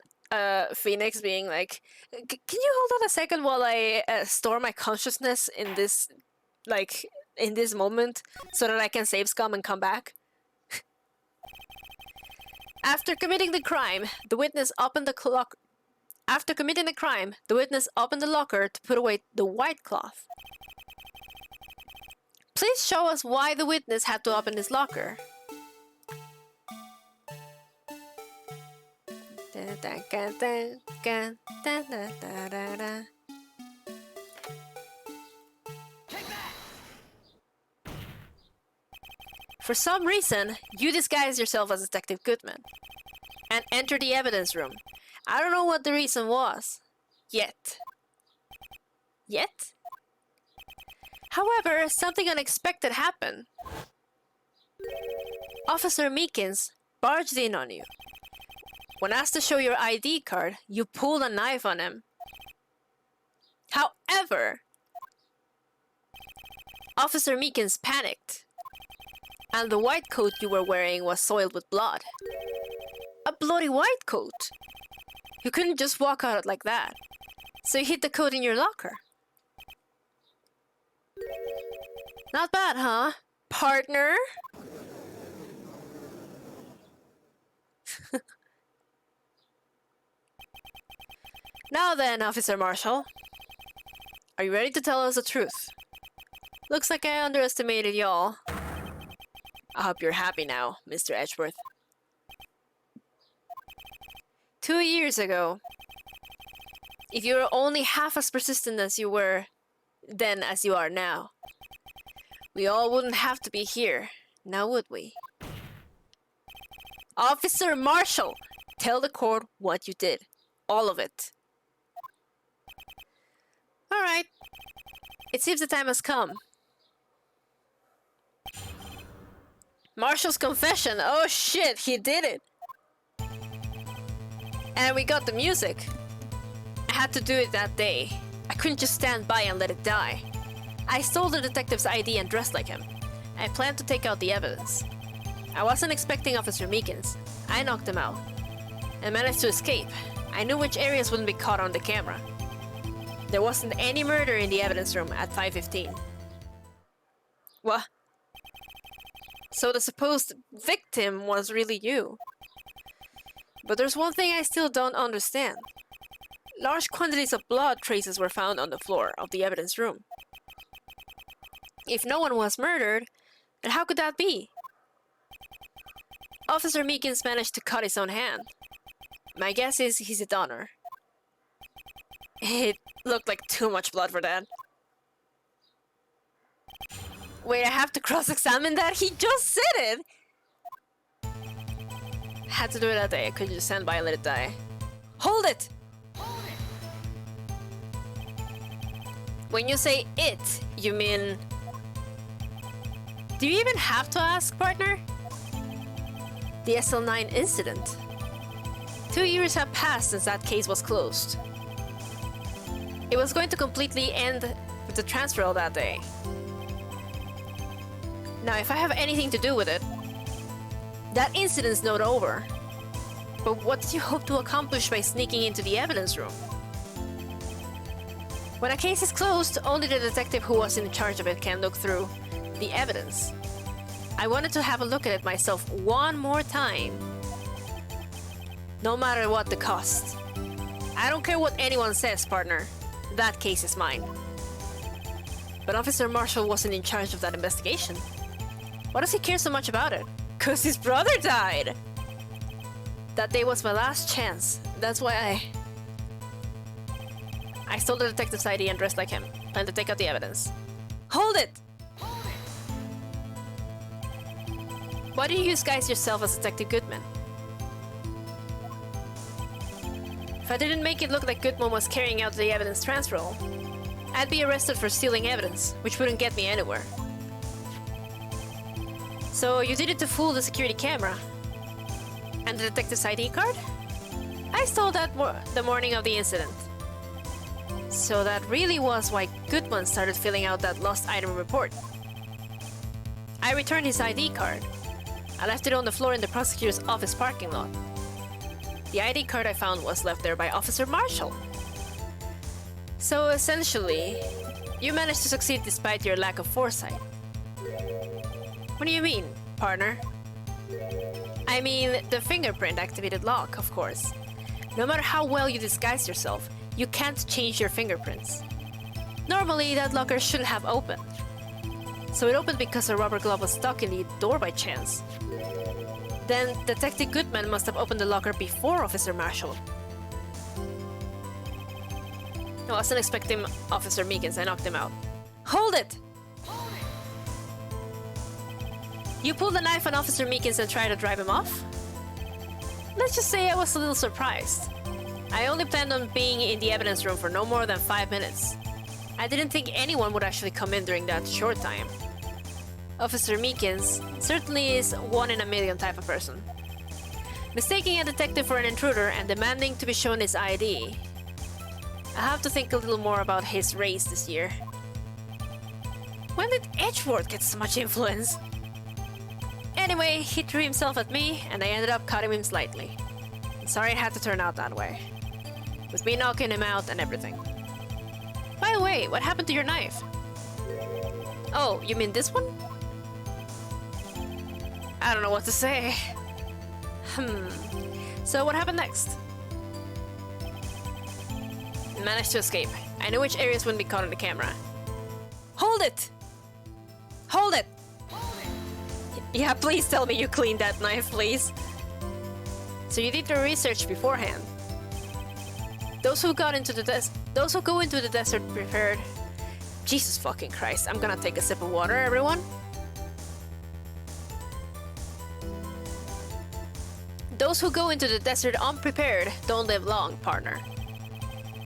Phoenix being like, can you hold on a second while I store my consciousness in this, like, in this moment so that I can save scum and come back? After committing the crime, the witness opened the locker. After committing the crime, the witness opened the locker to put away the white cloth. Please show us why the witness had to open this locker. For some reason, you disguise yourself as Detective Goodman and enter the evidence room. I don't know what the reason was. Yet. However, something unexpected happened. Officer Meekins barged in on you. When asked to show your ID card, you pulled a knife on him. However, Officer Meekins panicked, and the white coat you were wearing was soiled with blood. A bloody white coat! You couldn't just walk out like that, so you hid the coat in your locker. Not bad, huh, partner? Now then, Officer Marshall. Are you ready to tell us the truth? Looks like I underestimated y'all. I hope you're happy now, Mr. Edgeworth. 2 years ago, if you were only half as persistent as you were then as you are now, we all wouldn't have to be here, now would we? Officer Marshall, tell the court what you did. All of it. Alright. It seems the time has come. Marshall's confession. Oh shit, he did it. And we got the music. I had to do it that day. I couldn't just stand by and let it die. I stole the detective's ID and dressed like him. I planned to take out the evidence. I wasn't expecting Officer Meekins. I knocked him out. And managed to escape. I knew which areas wouldn't be caught on the camera. There wasn't any murder in the evidence room at 5:15. What? So the supposed victim was really you. But there's one thing I still don't understand. Large quantities of blood traces were found on the floor of the evidence room. If no one was murdered, then how could that be? Officer Meekins managed to cut his own hand. My guess is he's a donor. It looked like too much blood for that. Wait, I have to cross-examine that? He just said it! Had to do it that day. I couldn't just stand by and let it die. Hold it! When you say it, you mean... Do you even have to ask, partner? The SL9 incident. 2 years have passed since that case was closed. It was going to completely end with the transfer that day. Now, if I have anything to do with it, that incident's not over. But what did you hope to accomplish by sneaking into the evidence room? When a case is closed, only the detective who was in charge of it can look through the evidence. I wanted to have a look at it myself one more time. No matter what the cost. I don't care what anyone says, partner. That case is mine. But Officer Marshall wasn't in charge of that investigation. Why does he care so much about it? 'Cause his brother died! That day was my last chance. That's why I stole the detective's ID and dressed like him. Planned to take out the evidence. Hold it! Why do you disguise yourself as Detective Goodman? If I didn't make it look like Goodman was carrying out the evidence transfer, I'd be arrested for stealing evidence, which wouldn't get me anywhere. So you did it to fool the security camera? And the detective's ID card? I stole that the morning of the incident. So that really was why Goodman started filling out that lost item report. I returned his ID card. I left it on the floor in the prosecutor's office parking lot. The ID card I found was left there by Officer Marshall. So essentially, you managed to succeed despite your lack of foresight. What do you mean, partner? I mean, the fingerprint activated lock, of course. No matter how well you disguise yourself, you can't change your fingerprints. Normally, that locker should have opened. So it opened because a rubber glove was stuck in the door by chance. Then Detective Goodman must have opened the locker before Officer Marshall. I wasn't expecting Officer Meekins. I knocked him out. Hold it! You pulled a knife on Officer Meekins and tried to drive him off? Let's just say I was a little surprised. I only planned on being in the evidence room for no more than 5 minutes. I didn't think anyone would actually come in during that short time. Officer Meekins certainly is one in a million type of person. Mistaking a detective for an intruder and demanding to be shown his ID. I have to think a little more about his race this year. When did Edgeworth get so much influence? Anyway, he threw himself at me and I ended up cutting him slightly. I'm sorry it had to turn out that way. With me knocking him out and everything. By the way, what happened to your knife? Oh, you mean this one? I don't know what to say. So what happened next? Managed to escape. I know which areas wouldn't be caught on the camera. Hold it! Hold it! Yeah, please tell me you cleaned that knife, please. So you did your research beforehand. Those who go into the desert prepared. Jesus fucking Christ! I'm gonna take a sip of water, everyone. Those who go into the desert unprepared don't live long, partner.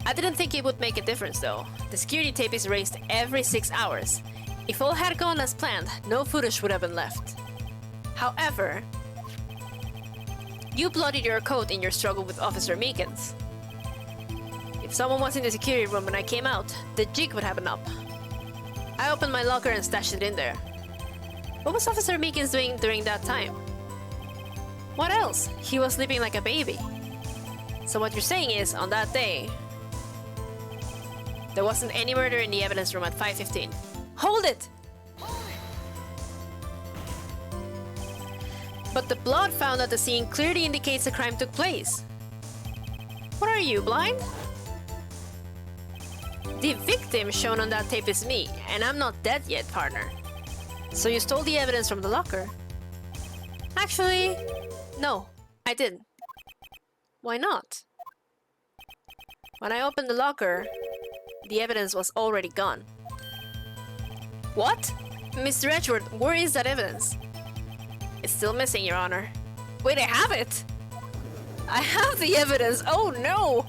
I didn't think it would make a difference though. The security tape is raised every 6 hours. If all had gone as planned, no footage would have been left. However, you bloodied your coat in your struggle with Officer Meekins. If someone was in the security room when I came out, the jig would have been up. I opened my locker and stashed it in there. What was Officer Meekins doing during that time? What else? He was sleeping like a baby. So what you're saying is, on that day, there wasn't any murder in the evidence room at 5:15. Hold it! But the blood found at the scene clearly indicates a crime took place. What are you, blind? The victim shown on that tape is me, and I'm not dead yet, partner. So you stole the evidence from the locker? Actually, no, I didn't. Why not? When I opened the locker, the evidence was already gone. What? Mr. Edgeworth, where is that evidence? It's still missing, Your Honor. Wait, I have it! I have the evidence! Oh no!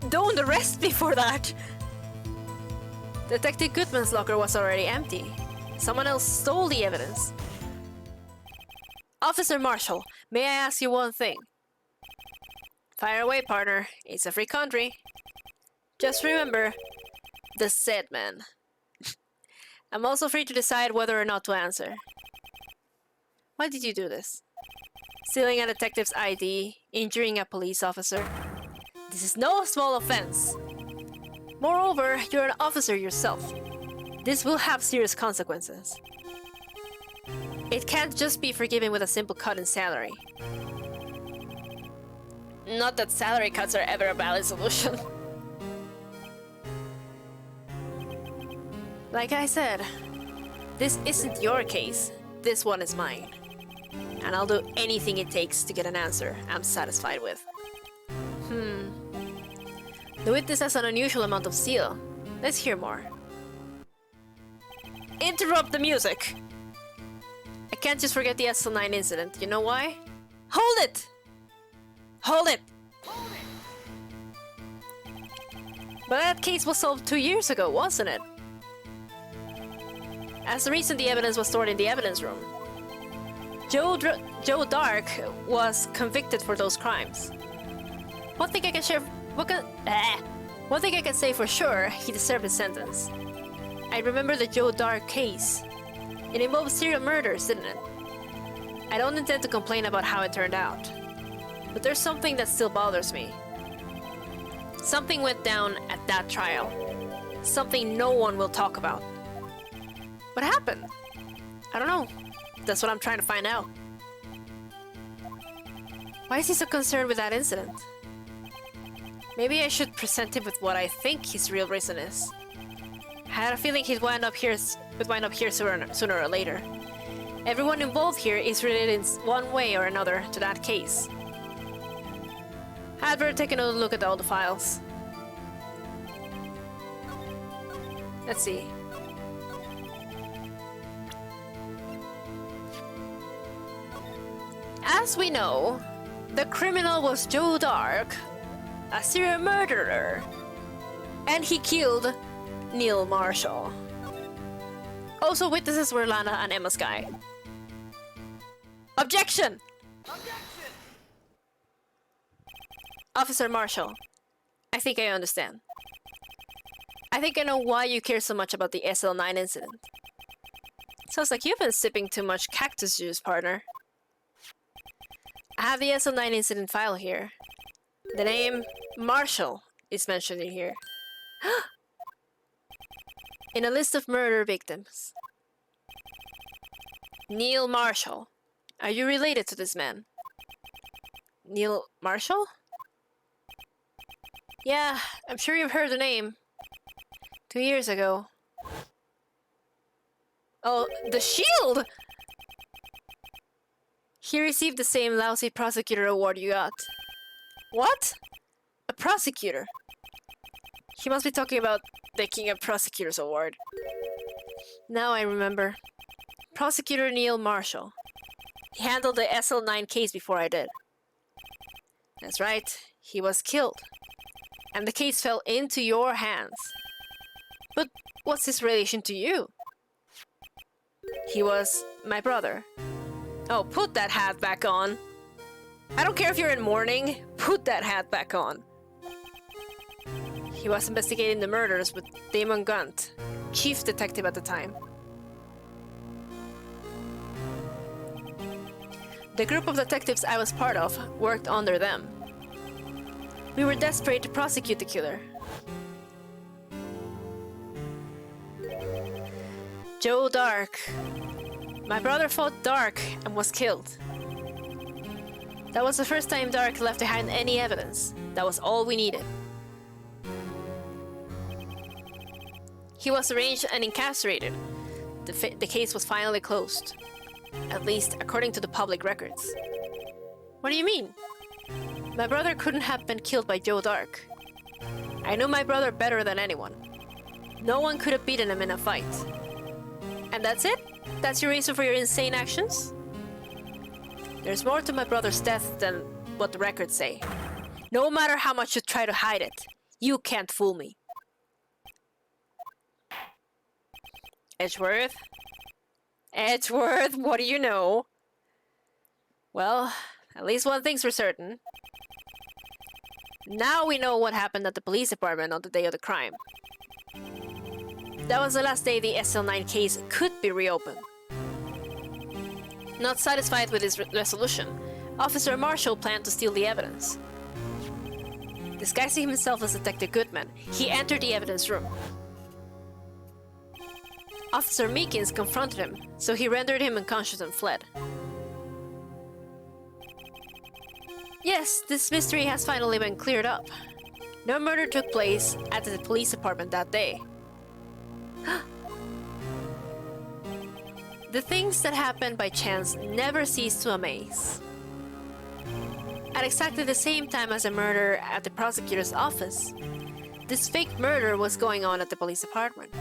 Don't arrest me for that! Detective Goodman's locker was already empty. Someone else stole the evidence. Officer Marshall, may I ask you one thing? Fire away, partner. It's a free country. Just remember, the said man. I'm also free to decide whether or not to answer. Why did you do this? Stealing a detective's ID, injuring a police officer. This is no small offense. Moreover, you're an officer yourself. This will have serious consequences. It can't just be forgiven with a simple cut in salary. Not that salary cuts are ever a valid solution. Like I said, this isn't your case. This one is mine. And I'll do anything it takes to get an answer I'm satisfied with. The witness has an unusual amount of zeal. Let's hear more. Interrupt the music! I can't just forget the SL9 incident. You know why? Hold it! Hold it! But that case was solved 2 years ago, wasn't it? As the reason the evidence was stored in the evidence room. Joe Dark was convicted for those crimes. One thing I can say for sure, he deserved his sentence. I remember the Joe Dark case. It involved serial murders, didn't it? I don't intend to complain about how it turned out. But there's something that still bothers me. Something went down at that trial. Something no one will talk about. What happened? I don't know. That's what I'm trying to find out. Why is he so concerned with that incident? Maybe I should present him with what I think his real reason is. I had a feeling he'd wind up here sooner or later. Everyone involved here is related in one way or another to that case. I'd better take another look at all the files. Let's see. As we know, the criminal was Joe Dark, a serial murderer, and he killed Neil Marshall. Also, witnesses were Lana and Emma Skye. Objection! Objection! Officer Marshall, I think I understand. I think I know why you care so much about the SL9 incident. Sounds like you've been sipping too much cactus juice, partner. I have the SL9 incident file here. The name Marshall is mentioned in here. In a list of murder victims. Neil Marshall. Are you related to this man? Neil Marshall? Yeah, I'm sure you've heard the name. 2 years ago. Oh, the Shield! He received the same lousy prosecutor award you got. What? A prosecutor? He must be talking about the King of Prosecutors Award. Now I remember. Prosecutor Neil Marshall. He handled the SL9 case before I did. That's right, he was killed. And the case fell into your hands. But what's his relation to you? He was my brother. Oh, put that hat back on. I don't care if you're in mourning, put that hat back on. He was investigating the murders with Damon Gunt, chief detective at the time. The group of detectives I was part of worked under them. We were desperate to prosecute the killer. Joe Dark. My brother fought Dark and was killed. That was the first time Dark left behind any evidence. That was all we needed. He was arraigned and incarcerated. The case was finally closed. At least, according to the public records. What do you mean? My brother couldn't have been killed by Joe Dark. I knew my brother better than anyone. No one could have beaten him in a fight. And that's it? That's your reason for your insane actions? There's more to my brother's death than what the records say. No matter how much you try to hide it, you can't fool me. Edgeworth? Edgeworth, what do you know? Well, at least one thing's for certain. Now we know what happened at the police department on the day of the crime. That was the last day the SL9 case could be reopened. Not satisfied with his resolution, Officer Marshall planned to steal the evidence. Disguising himself as Detective Goodman, he entered the evidence room. Officer Meekins confronted him, so he rendered him unconscious and fled. Yes, this mystery has finally been cleared up. No murder took place at the police department that day. The things that happen by chance never cease to amaze. At exactly the same time as a murder at the prosecutor's office, this fake murder was going on at the police department.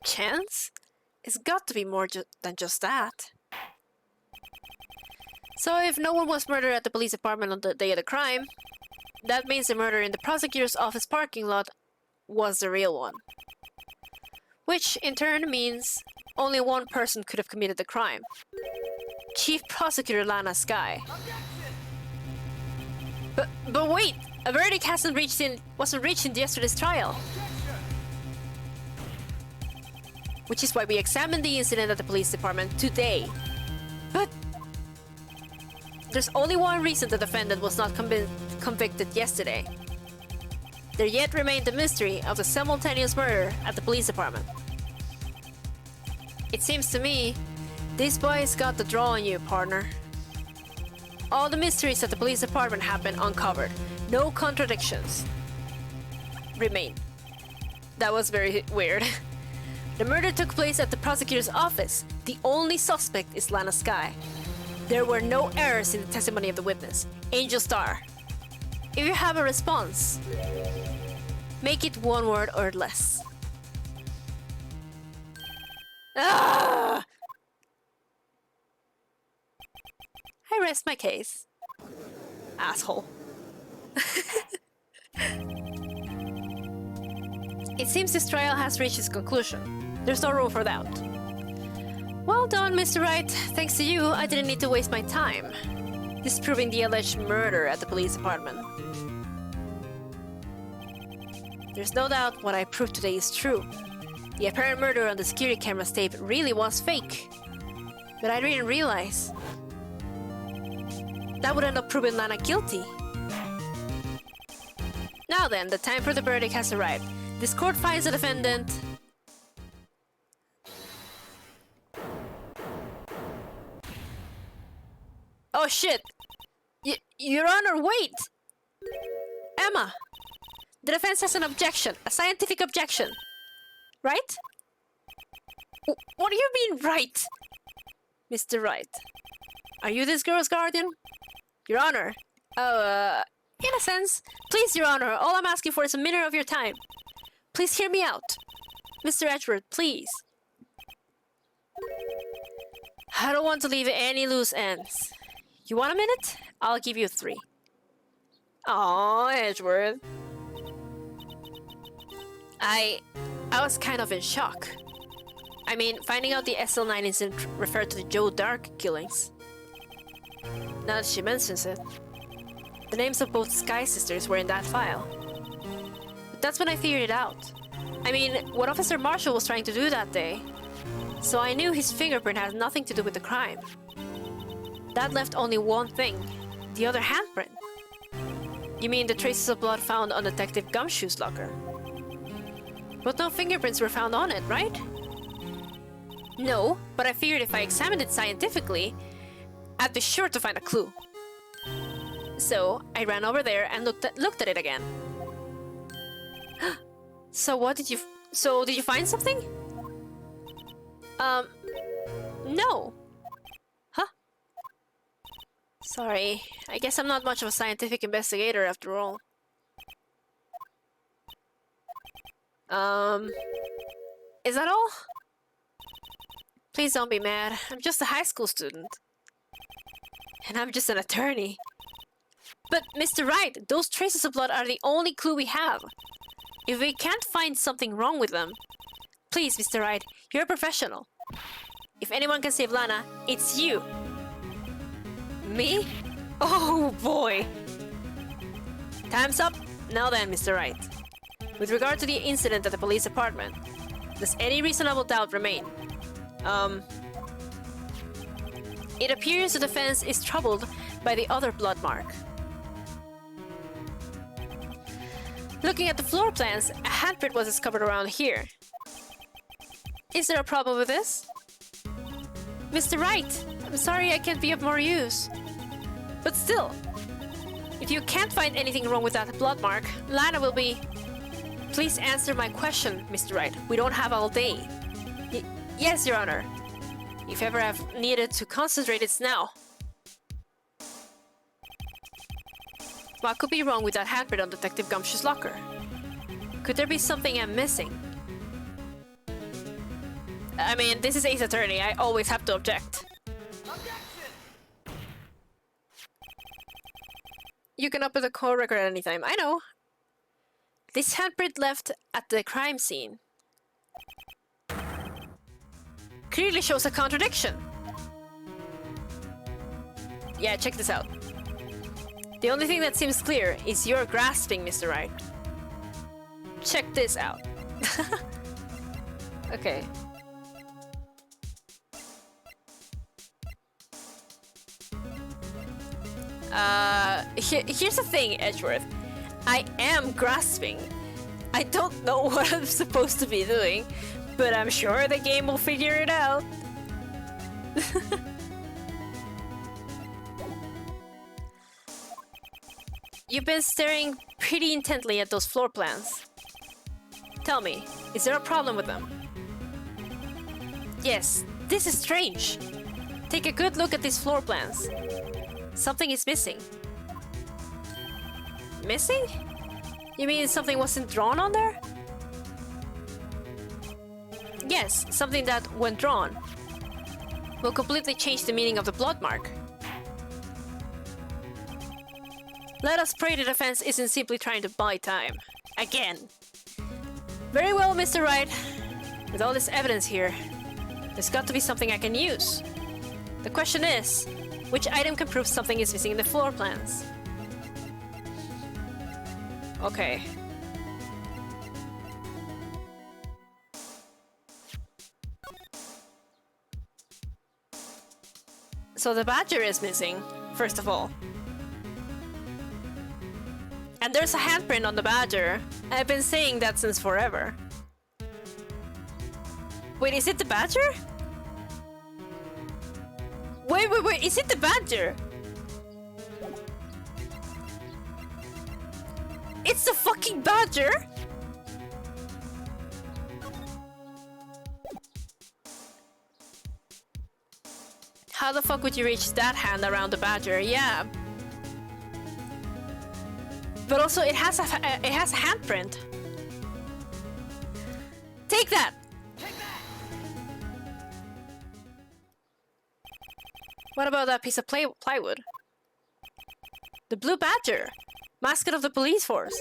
Chance? It's got to be more than just that. So if no one was murdered at the police department on the day of the crime, that means the murder in the prosecutor's office parking lot was the real one. Which in turn means only one person could have committed the crime. Chief Prosecutor Lana Sky. But wait! A verdict wasn't reached in yesterday's trial. Which is why we examined the incident at the police department today. But there's only one reason the defendant was not convicted yesterday. There yet remained the mystery of the simultaneous murder at the police department. It seems to me, this boy's got the draw on you, partner. All the mysteries at the police department have been uncovered. No contradictions remain. That was very weird. The murder took place at the prosecutor's office. The only suspect is Lana Sky. There were no errors in the testimony of the witness, Angel Star. If you have a response, make it one word or less. Ah! I rest my case. Asshole. It seems this trial has reached its conclusion. There's no room for doubt. Well done, Mr. Wright. Thanks to you, I didn't need to waste my time disproving the alleged murder at the police department. There's no doubt what I proved today is true. The apparent murder on the security camera's tape really was fake. But I didn't realize that would end up proving Lana guilty. Now then, the time for the verdict has arrived. This court finds the defendant... Oh shit! Your Honor, wait! Emma! The defense has an objection, a scientific objection. Right? What do you mean, right? Mr. Wright. Are you this girl's guardian? Your Honor. In a sense. Please, Your Honor, all I'm asking for is a minute of your time. Please hear me out. Mr. Edgeworth, please. I don't want to leave any loose ends. You want a minute? I'll give you 3. Aw, Edgeworth. I was kind of in shock. I mean, finding out the SL9 incident referred to the Joe Dark killings. Now that she mentions it, the names of both Sky sisters were in that file. But that's when I figured it out. I mean, what Officer Marshall was trying to do that day. So I knew his fingerprint had nothing to do with the crime. That left only one thing, the other handprint. You mean the traces of blood found on Detective Gumshoe's locker? But no fingerprints were found on it, right? No, but I figured if I examined it scientifically, I'd be sure to find a clue. So I ran over there and looked at it again. So did you find something? No. Huh? Sorry, I guess I'm not much of a scientific investigator after all. Is that all? Please don't be mad. I'm just a high school student. And I'm just an attorney. But, Mr. Wright, those traces of blood are the only clue we have. If we can't find something wrong with them... Please, Mr. Wright, you're a professional. If anyone can save Lana, it's you. Me? Oh, boy. Time's up. Now then, Mr. Wright. With regard to the incident at the police department, does any reasonable doubt remain? It appears the defense is troubled by the other blood mark. Looking at the floor plans, a handprint was discovered around here. Is there a problem with this? Mr. Wright, I'm sorry I can't be of more use. But still, if you can't find anything wrong with that blood mark, Lana will be... Please answer my question, Mr. Wright. We don't have all day. Yes, Your Honor. If ever I've needed to concentrate, it's now. What could be wrong with that handprint on Detective Gumshoe's locker? Could there be something I'm missing? I mean, this is Ace Attorney. I always have to object. You can open the call record at any time. I know. This handprint left at the crime scene clearly shows a contradiction. Yeah, check this out. The only thing that seems clear is your grasping, Mr. Wright. Check this out. Okay. Here's the thing, Edgeworth. I am grasping. I don't know what I'm supposed to be doing, but I'm sure the game will figure it out. You've been staring pretty intently at those floor plans. Tell me, is there a problem with them? Yes, this is strange. Take a good look at these floor plans. Something is missing. Missing? You mean something wasn't drawn on there? Yes, something that, when drawn, will completely change the meaning of the blood mark. Let us pray the defense isn't simply trying to buy time. Again. Very well, Mr. Wright. With all this evidence here, there's got to be something I can use. The question is, which item can prove something is missing in the floor plans? Okay. So the badger is missing, first of all. And there's a handprint on the badger. I've been saying that since forever. Wait, is it the badger? Wait, is it the badger? It's the fucking badger? How the fuck would you reach that hand around the badger? Yeah. But also it has a handprint. Take that! What about that piece of plywood? The blue badger! Mascot of the police force!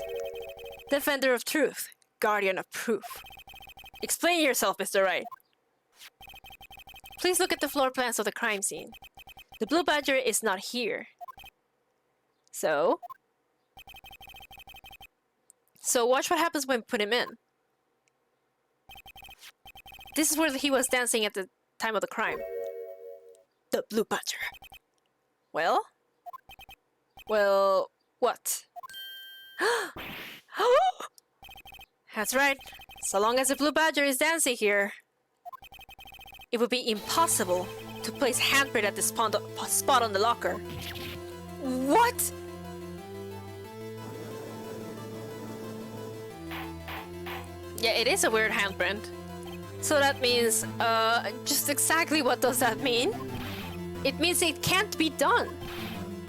Defender of truth! Guardian of proof! Explain yourself, Mr. Wright! Please look at the floor plans of the crime scene. The blue badger is not here. So watch what happens when we put him in. This is where he was dancing at the time of the crime. The blue badger. Well, what? That's right. So long as the blue badger is dancing here, it would be impossible to place handprint at the spot on the locker. What? Yeah, it is a weird handprint. So that means, just exactly what does that mean? It means it can't be done.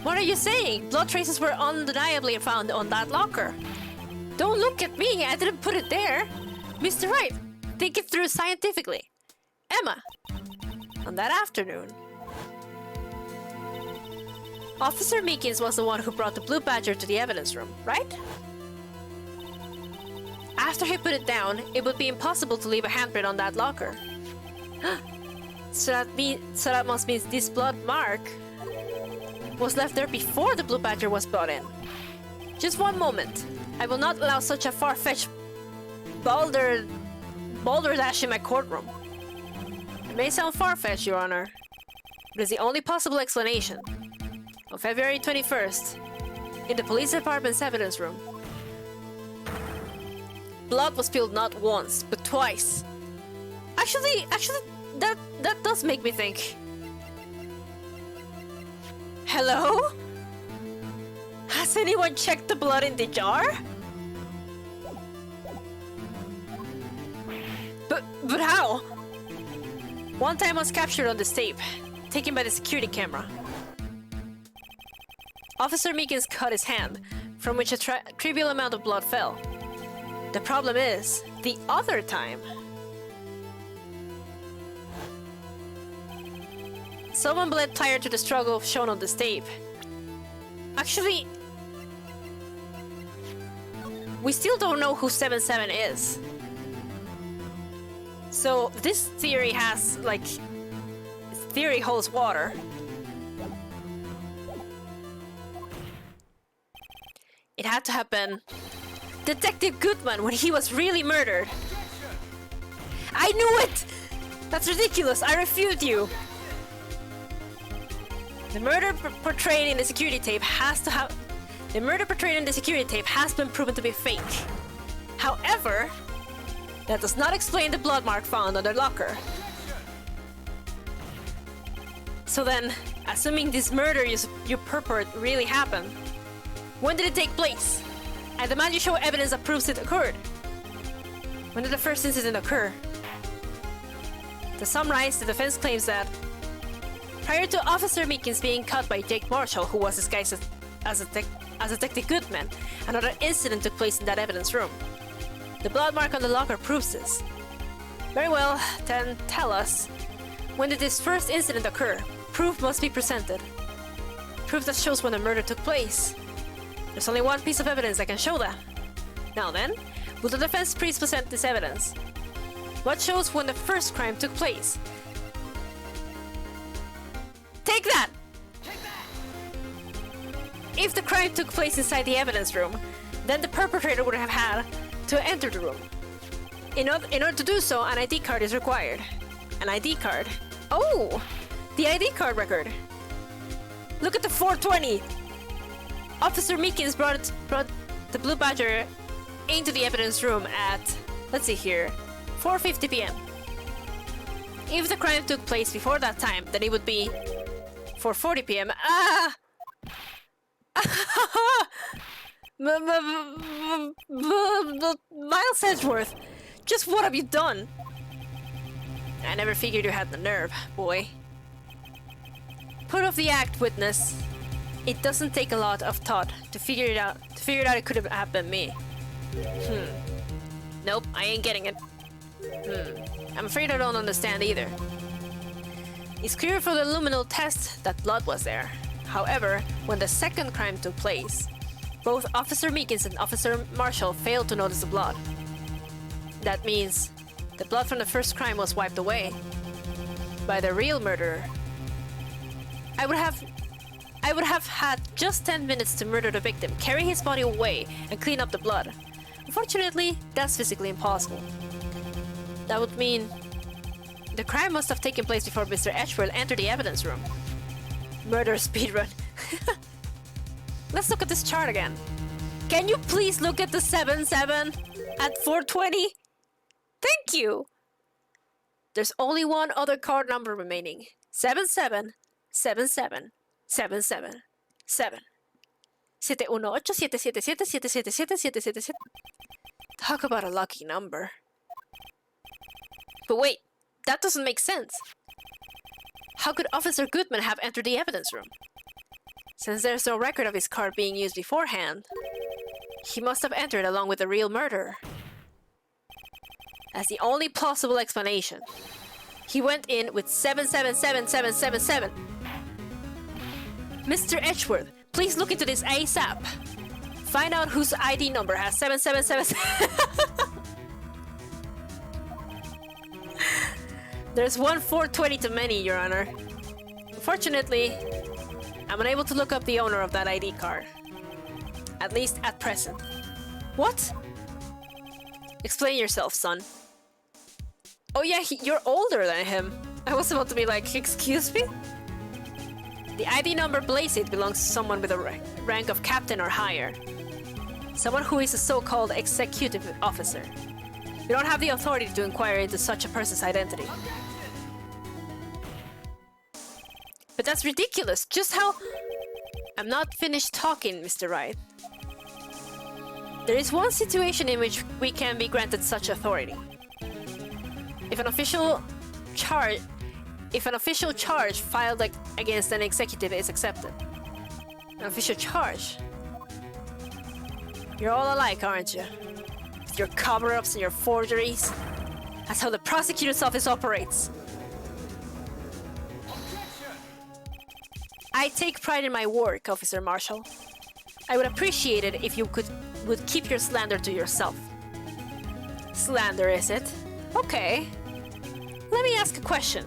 What are you saying? Blood traces were undeniably found on that locker. Don't look at me, I didn't put it there. Mr. Wright, think it through scientifically. Emma, on that afternoon, Officer Meekins was the one who brought the blue badger to the evidence room, right? After he put it down, it would be impossible to leave a handprint on that locker. So that must mean this blood mark was left there before the blue badger was brought in. Just one moment. I will not allow such a far-fetched balderdash in my courtroom. It may sound far-fetched, Your Honor, but it's the only possible explanation. On February 21st, in the police department's evidence room, blood was spilled not once, but twice. Actually, that does make me think. Hello? Has anyone checked the blood in the jar? But how? One time was captured on this tape, taken by the security camera. Officer Meekins cut his hand, from which a trivial amount of blood fell. The problem is, the other time... Someone bled prior to the struggle shown on this tape. Actually, we still don't know who 77 is. So this theory has, like, theory holds water. It had to happen. Detective Goodman, when he was really murdered. I knew it! That's ridiculous, I refute you! The murder portrayed in the security tape has to have... The murder portrayed in the security tape has been proven to be fake. However, that does not explain the blood mark found on the locker. So then, assuming this murder you purport really happened, when did it take place? I demand you show evidence that proves it occurred. When did the first incident occur? To summarize, the defense claims that prior to Officer Meekins being caught by Jake Marshall, who was disguised as Detective Goodman, another incident took place in that evidence room. The blood mark on the locker proves this. Very well, then tell us, when did this first incident occur? Proof must be presented. Proof that shows when the murder took place. There's only one piece of evidence that can show that. Now then, will the defense please present this evidence? What shows when the first crime took place? Take that! If the crime took place inside the evidence room, then the perpetrator would have had to enter the room. In order to do so, an ID card is required. An ID card? Oh! The ID card record! Look at the 420! Officer Meekins brought the Blue Badger into the evidence room at, let's see here, 4:50 p.m. If the crime took place before that time, then it would be 4:40 p.m. Ah! Miles Edgeworth, just what have you done? I never figured you had the nerve, boy. Put off the act, witness. It doesn't take a lot of thought to figure it out. It could have been me. Nope, I ain't getting it. I'm afraid I don't understand either. It's clear from the luminal test that blood was there. However, when the second crime took place, both Officer Meekins and Officer Marshall failed to notice the blood. That means the blood from the first crime was wiped away by the real murderer. I would have had just 10 minutes to murder the victim, carry his body away, and clean up the blood. Unfortunately, that's physically impossible. That would mean the crime must have taken place before Mr. Edgeworth entered the evidence room. Murder speedrun. Let's look at this chart again. Can you please look at the 77 at 420? Thank you! There's only one other card number remaining. 77, 77, 77, 7. 718-777-777-777. Talk about a lucky number. But wait, that doesn't make sense. How could Officer Goodman have entered the evidence room? Since there's no record of his card being used beforehand, he must have entered along with the real murderer. That's the only plausible explanation. He went in with 777777. Mr. Edgeworth, please look into this ASAP. Find out whose ID number has 7777. There's one 420 too many, Your Honor. Unfortunately, I'm unable to look up the owner of that ID card. At least at present. What? Explain yourself, son. Oh yeah, you're older than him. I was about to be like, excuse me? The ID number blazed belongs to someone with a rank of captain or higher. Someone who is a so-called executive officer. We don't have the authority to inquire into such a person's identity. But that's ridiculous. Just how... I'm not finished talking, Mr. Wright. There is one situation in which we can be granted such authority. If an official charge filed against an executive is accepted. An official charge. You're all alike, aren't you? With your cover-ups and your forgeries. That's how the prosecutor's office operates. I take pride in my work, Officer Marshall. I would appreciate it if you would keep your slander to yourself. Slander, is it? Okay. Let me ask a question.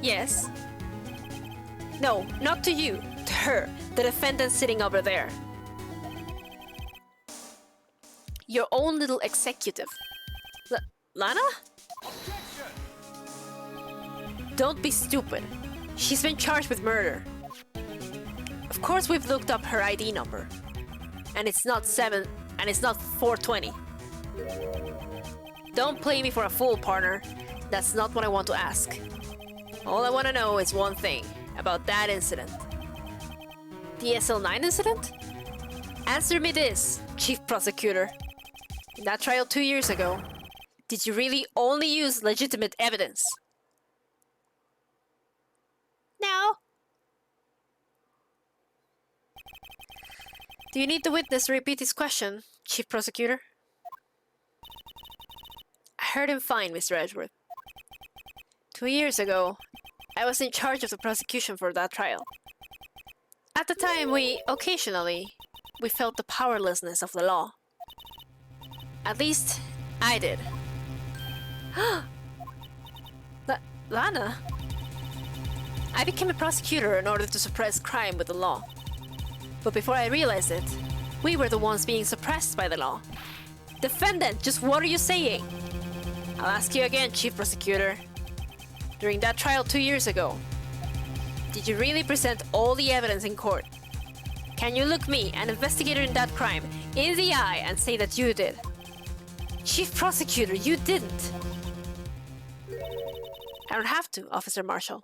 Yes? No, not to you. To her, the defendant sitting over there. Your own little executive. Lana? Don't be stupid. She's been charged with murder. Of course we've looked up her ID number. And it's not 7, and it's not 420. Don't play me for a fool, partner. That's not what I want to ask. All I want to know is one thing about that incident. The SL9 incident? Answer me this, Chief Prosecutor. In that trial 2 years ago, did you really only use legitimate evidence? No. Do you need the witness to repeat his question, Chief Prosecutor? I heard him fine, Mr. Edgeworth. 2 years ago, I was in charge of the prosecution for that trial. At the time, we felt the powerlessness of the law. At least, I did. Lana? I became a prosecutor in order to suppress crime with the law. But before I realized it, we were the ones being suppressed by the law. Defendant, just what are you saying? I'll ask you again, Chief Prosecutor. During that trial 2 years ago, did you really present all the evidence in court? Can you look me, an investigator in that crime, in the eye and say that you did? Chief Prosecutor, you didn't. I don't have to, Officer Marshall.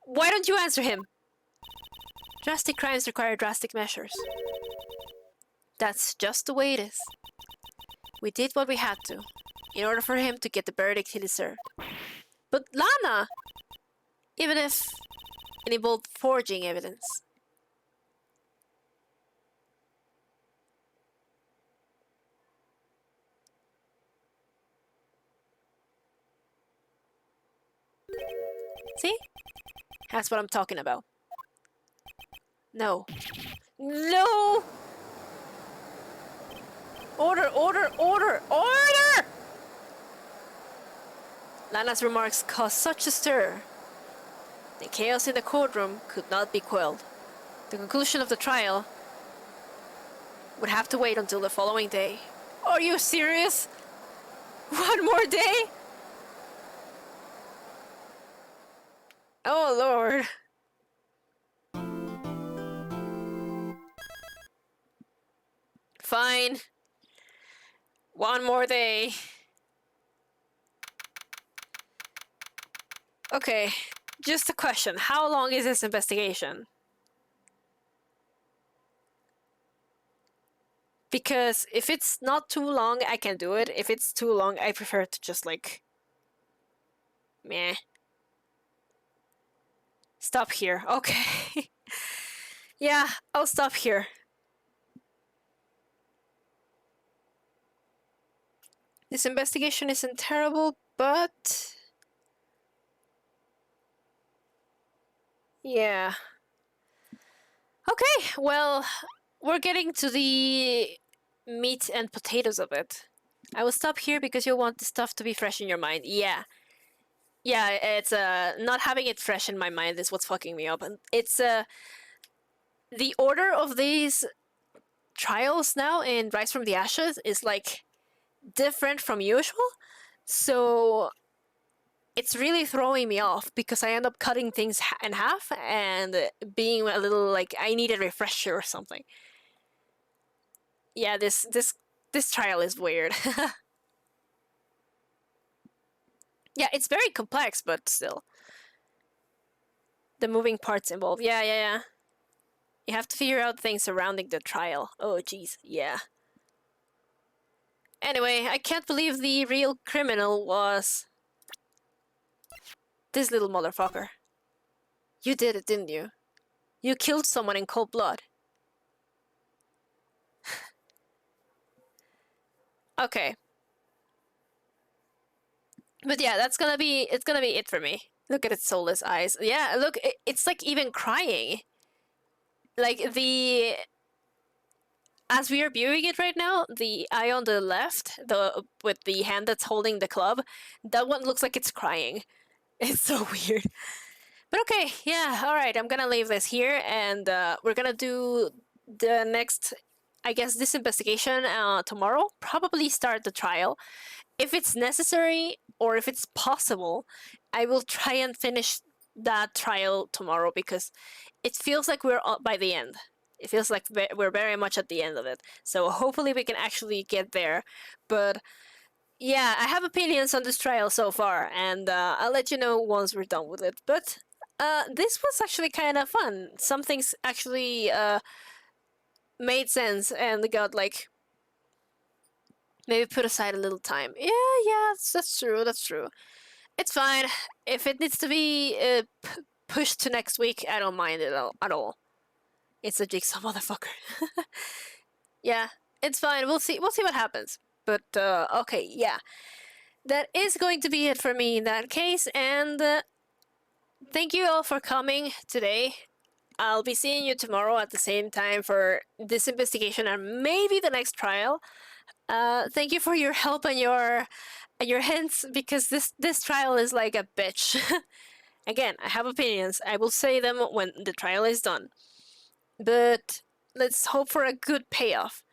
Why don't you answer him? Drastic crimes require drastic measures. That's just the way it is. We did what we had to, in order for him to get the verdict he deserved. But Lana! Even if it involved forging evidence. See? That's what I'm talking about. No. No! Order, order, order, order! Lana's remarks caused such a stir. The chaos in the courtroom could not be quelled. The conclusion of the trial would have to wait until the following day. Are you serious? One more day? Oh, Lord. Fine. One more day. Okay, just a question. How long is this investigation? Because if it's not too long, I can do it. If it's too long, I prefer to just like... meh. Stop here. Okay. Yeah, I'll stop here. This investigation isn't terrible, but... yeah. Okay, well, we're getting to the meat and potatoes of it. I will stop here because you'll want the stuff to be fresh in your mind. Yeah. Yeah, it's not having it fresh in my mind is what's fucking me up. And it's the order of these trials now in Rise from the Ashes is like different from usual. So it's really throwing me off because I end up cutting things in half and being a little like I need a refresher or something. Yeah, this trial is weird. Yeah, it's very complex, but still. The moving parts involved. Yeah. You have to figure out things surrounding the trial. Oh, jeez, yeah. Anyway, I can't believe the real criminal was... this little motherfucker. You did it, didn't you? You killed someone in cold blood. Okay. But yeah, it's gonna be it for me. Look at its soulless eyes. Yeah, look, it's like even crying. Like the as we are viewing it right now, the eye on the left, the with the hand that's holding the club, that one looks like it's crying. It's so weird. But okay, yeah, all right. I'm gonna leave this here, and we're gonna do the next, I guess, this investigation tomorrow. Probably start the trial. If it's necessary or if it's possible, I will try and finish that trial tomorrow because it feels like we're by the end. It feels like we're very much at the end of it. So hopefully we can actually get there. But yeah, I have opinions on this trial so far, and I'll let you know once we're done with it. But this was actually kind of fun. Some things actually made sense and got like maybe put aside a little time. Yeah, that's true. That's true. It's fine. If it needs to be pushed to next week, I don't mind it at all. It's a jigsaw motherfucker. Yeah, it's fine. We'll see. We'll see what happens. But okay, yeah, that is going to be it for me in that case. And thank you all for coming today. I'll be seeing you tomorrow at the same time for this investigation and maybe the next trial. Thank you for your help and your hints because this trial is like a bitch. Again, I have opinions. I will say them when the trial is done. But let's hope for a good payoff.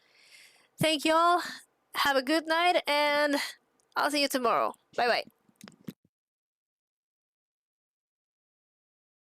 Thank you all. Have a good night, and I'll see you tomorrow. Bye bye.